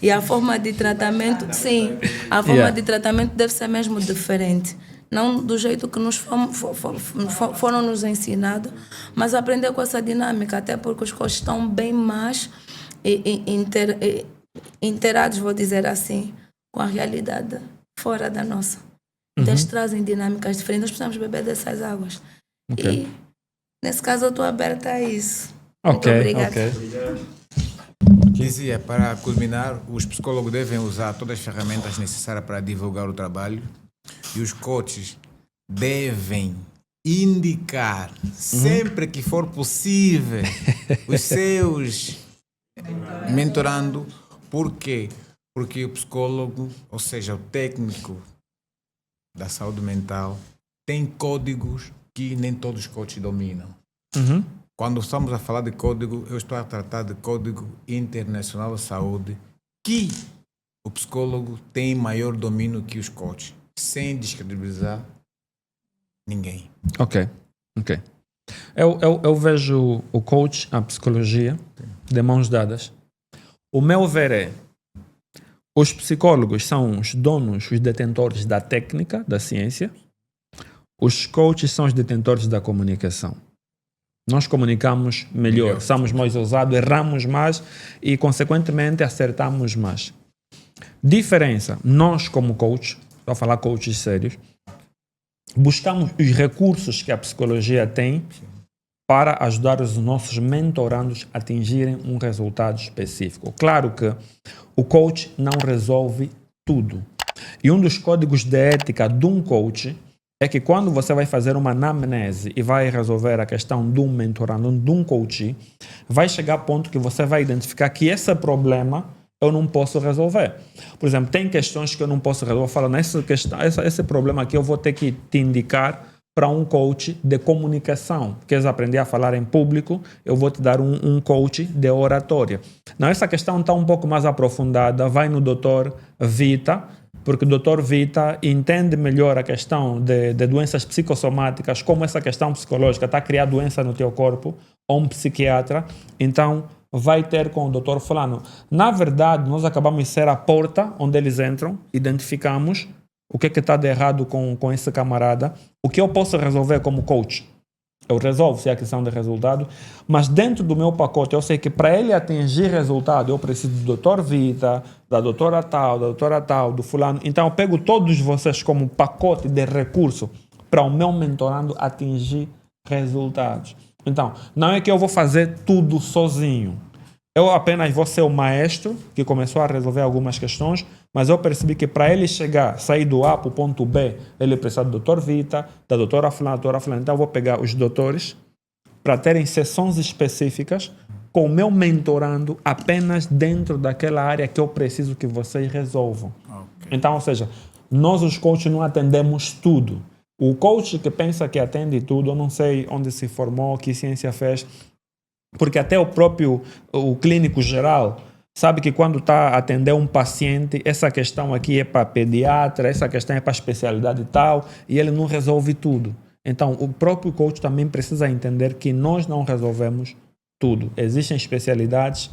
E a forma de tratamento, sim, a forma de tratamento deve ser mesmo diferente. Não do jeito que nos foram nos ensinados, mas aprender com essa dinâmica, até porque os coaches estão bem mais inteirados, vou dizer assim, com a realidade fora da nossa. Então eles trazem dinâmicas diferentes, nós precisamos beber dessas águas. E nesse caso eu estou aberta a isso. Muito obrigada. Dizia, para culminar, os psicólogos devem usar todas as ferramentas necessárias para divulgar o trabalho, e os coaches devem indicar, sempre que for possível, os seus mentorando. Por quê? Porque o psicólogo, ou seja, o técnico da saúde mental, tem códigos que nem todos os coaches dominam. Quando estamos a falar de código, eu estou a tratar de Código Internacional de Saúde, que o psicólogo tem maior domínio que os coaches, sem descredibilizar ninguém. Ok. Eu vejo o coach, a psicologia, de mãos dadas. O meu ver é, os psicólogos são os donos, os detentores da técnica, da ciência. Os coaches são os detentores da comunicação. Nós comunicamos melhor, somos mais ousados, erramos mais e, consequentemente, acertamos mais. Diferença, nós como coach, estou a falar coaches sérios, buscamos os recursos que a psicologia tem para ajudar os nossos mentorandos a atingirem um resultado específico. Claro que o coach não resolve tudo. E um dos códigos de ética de um coach é que quando você vai fazer uma anamnese e vai resolver a questão de um mentorando, de um coach, vai chegar a ponto que você vai identificar que esse problema eu não posso resolver. Por exemplo, tem questões que eu não posso resolver. Eu falo, esse problema aqui eu vou ter que te indicar para um coach de comunicação. Queres aprender a falar em público? Eu vou te dar um coach de oratória. Não, essa questão está um pouco mais aprofundada. Vai no Dr. Vita, porque o Dr. Vita entende melhor a questão de doenças psicossomáticas, como essa questão psicológica está a criar doença no teu corpo, ou um psiquiatra. Então, vai ter com o Dr. Fulano. Na verdade, nós acabamos de ser a porta onde eles entram, identificamos o que está de errado com esse camarada, o que eu posso resolver como coach. Eu resolvo se é a questão de resultado, mas dentro do meu pacote eu sei que para ele atingir resultado eu preciso do Dr. Vita, da doutora tal, do fulano. Então eu pego todos vocês como pacote de recurso para o meu mentorando atingir resultados. Então, não é que eu vou fazer tudo sozinho. Eu apenas vou ser o maestro que começou a resolver algumas questões, mas eu percebi que para ele sair do A para o ponto B, ele precisa do Dr. Vita, da doutora fulana. Então eu vou pegar os doutores para terem sessões específicas com o meu mentorando apenas dentro daquela área que eu preciso que vocês resolvam. Okay. Então, ou seja, nós os coaches não atendemos tudo. O coach que pensa que atende tudo, eu não sei onde se formou, que ciência fez, porque até o clínico geral sabe que quando está a atender um paciente, essa questão aqui é para pediatra, essa questão é para especialidade e tal, e ele não resolve tudo. Então, o próprio coach também precisa entender que nós não resolvemos tudo. Existem especialidades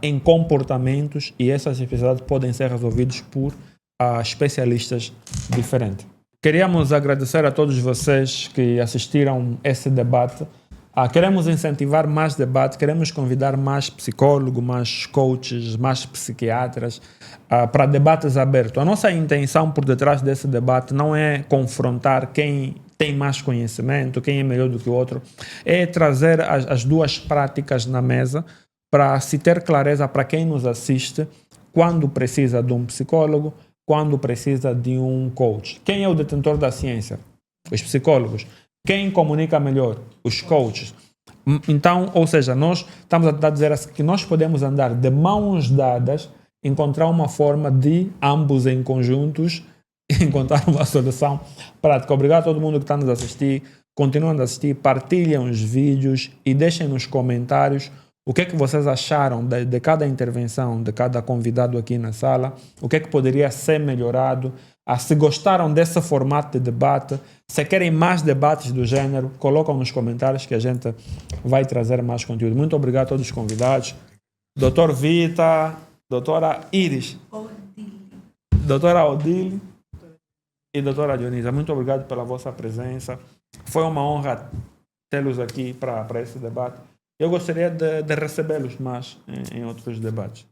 em comportamentos e essas especialidades podem ser resolvidas por especialistas diferentes. Queríamos agradecer a todos vocês que assistiram esse debate. Queremos incentivar mais debate, queremos convidar mais psicólogos, mais coaches, mais psiquiatras para debates abertos. A nossa intenção por detrás desse debate não é confrontar quem tem mais conhecimento, quem é melhor do que o outro, é trazer as duas práticas na mesa para se ter clareza para quem nos assiste quando precisa de um psicólogo, quando precisa de um coach. Quem é o detentor da ciência? Os psicólogos. Quem comunica melhor? Os coaches. Então, ou seja, nós estamos a tentar dizer assim, que nós podemos andar de mãos dadas, encontrar uma forma de ambos em conjuntos encontrar uma solução prática. Obrigado a todo mundo que está nos assistir. Continuem a assistir, partilhem os vídeos e deixem nos comentários o que é que vocês acharam de cada intervenção, de cada convidado aqui na sala, o que é que poderia ser melhorado, se gostaram desse formato de debate, se querem mais debates do gênero, colocam nos comentários que a gente vai trazer mais conteúdo. Muito obrigado a todos os convidados. Dr. Vita, doutora Iris, doutora Odile e doutora Dionisa, muito obrigado pela vossa presença. Foi uma honra tê-los aqui para esse debate. Eu gostaria de recebê-los mais em outros debates.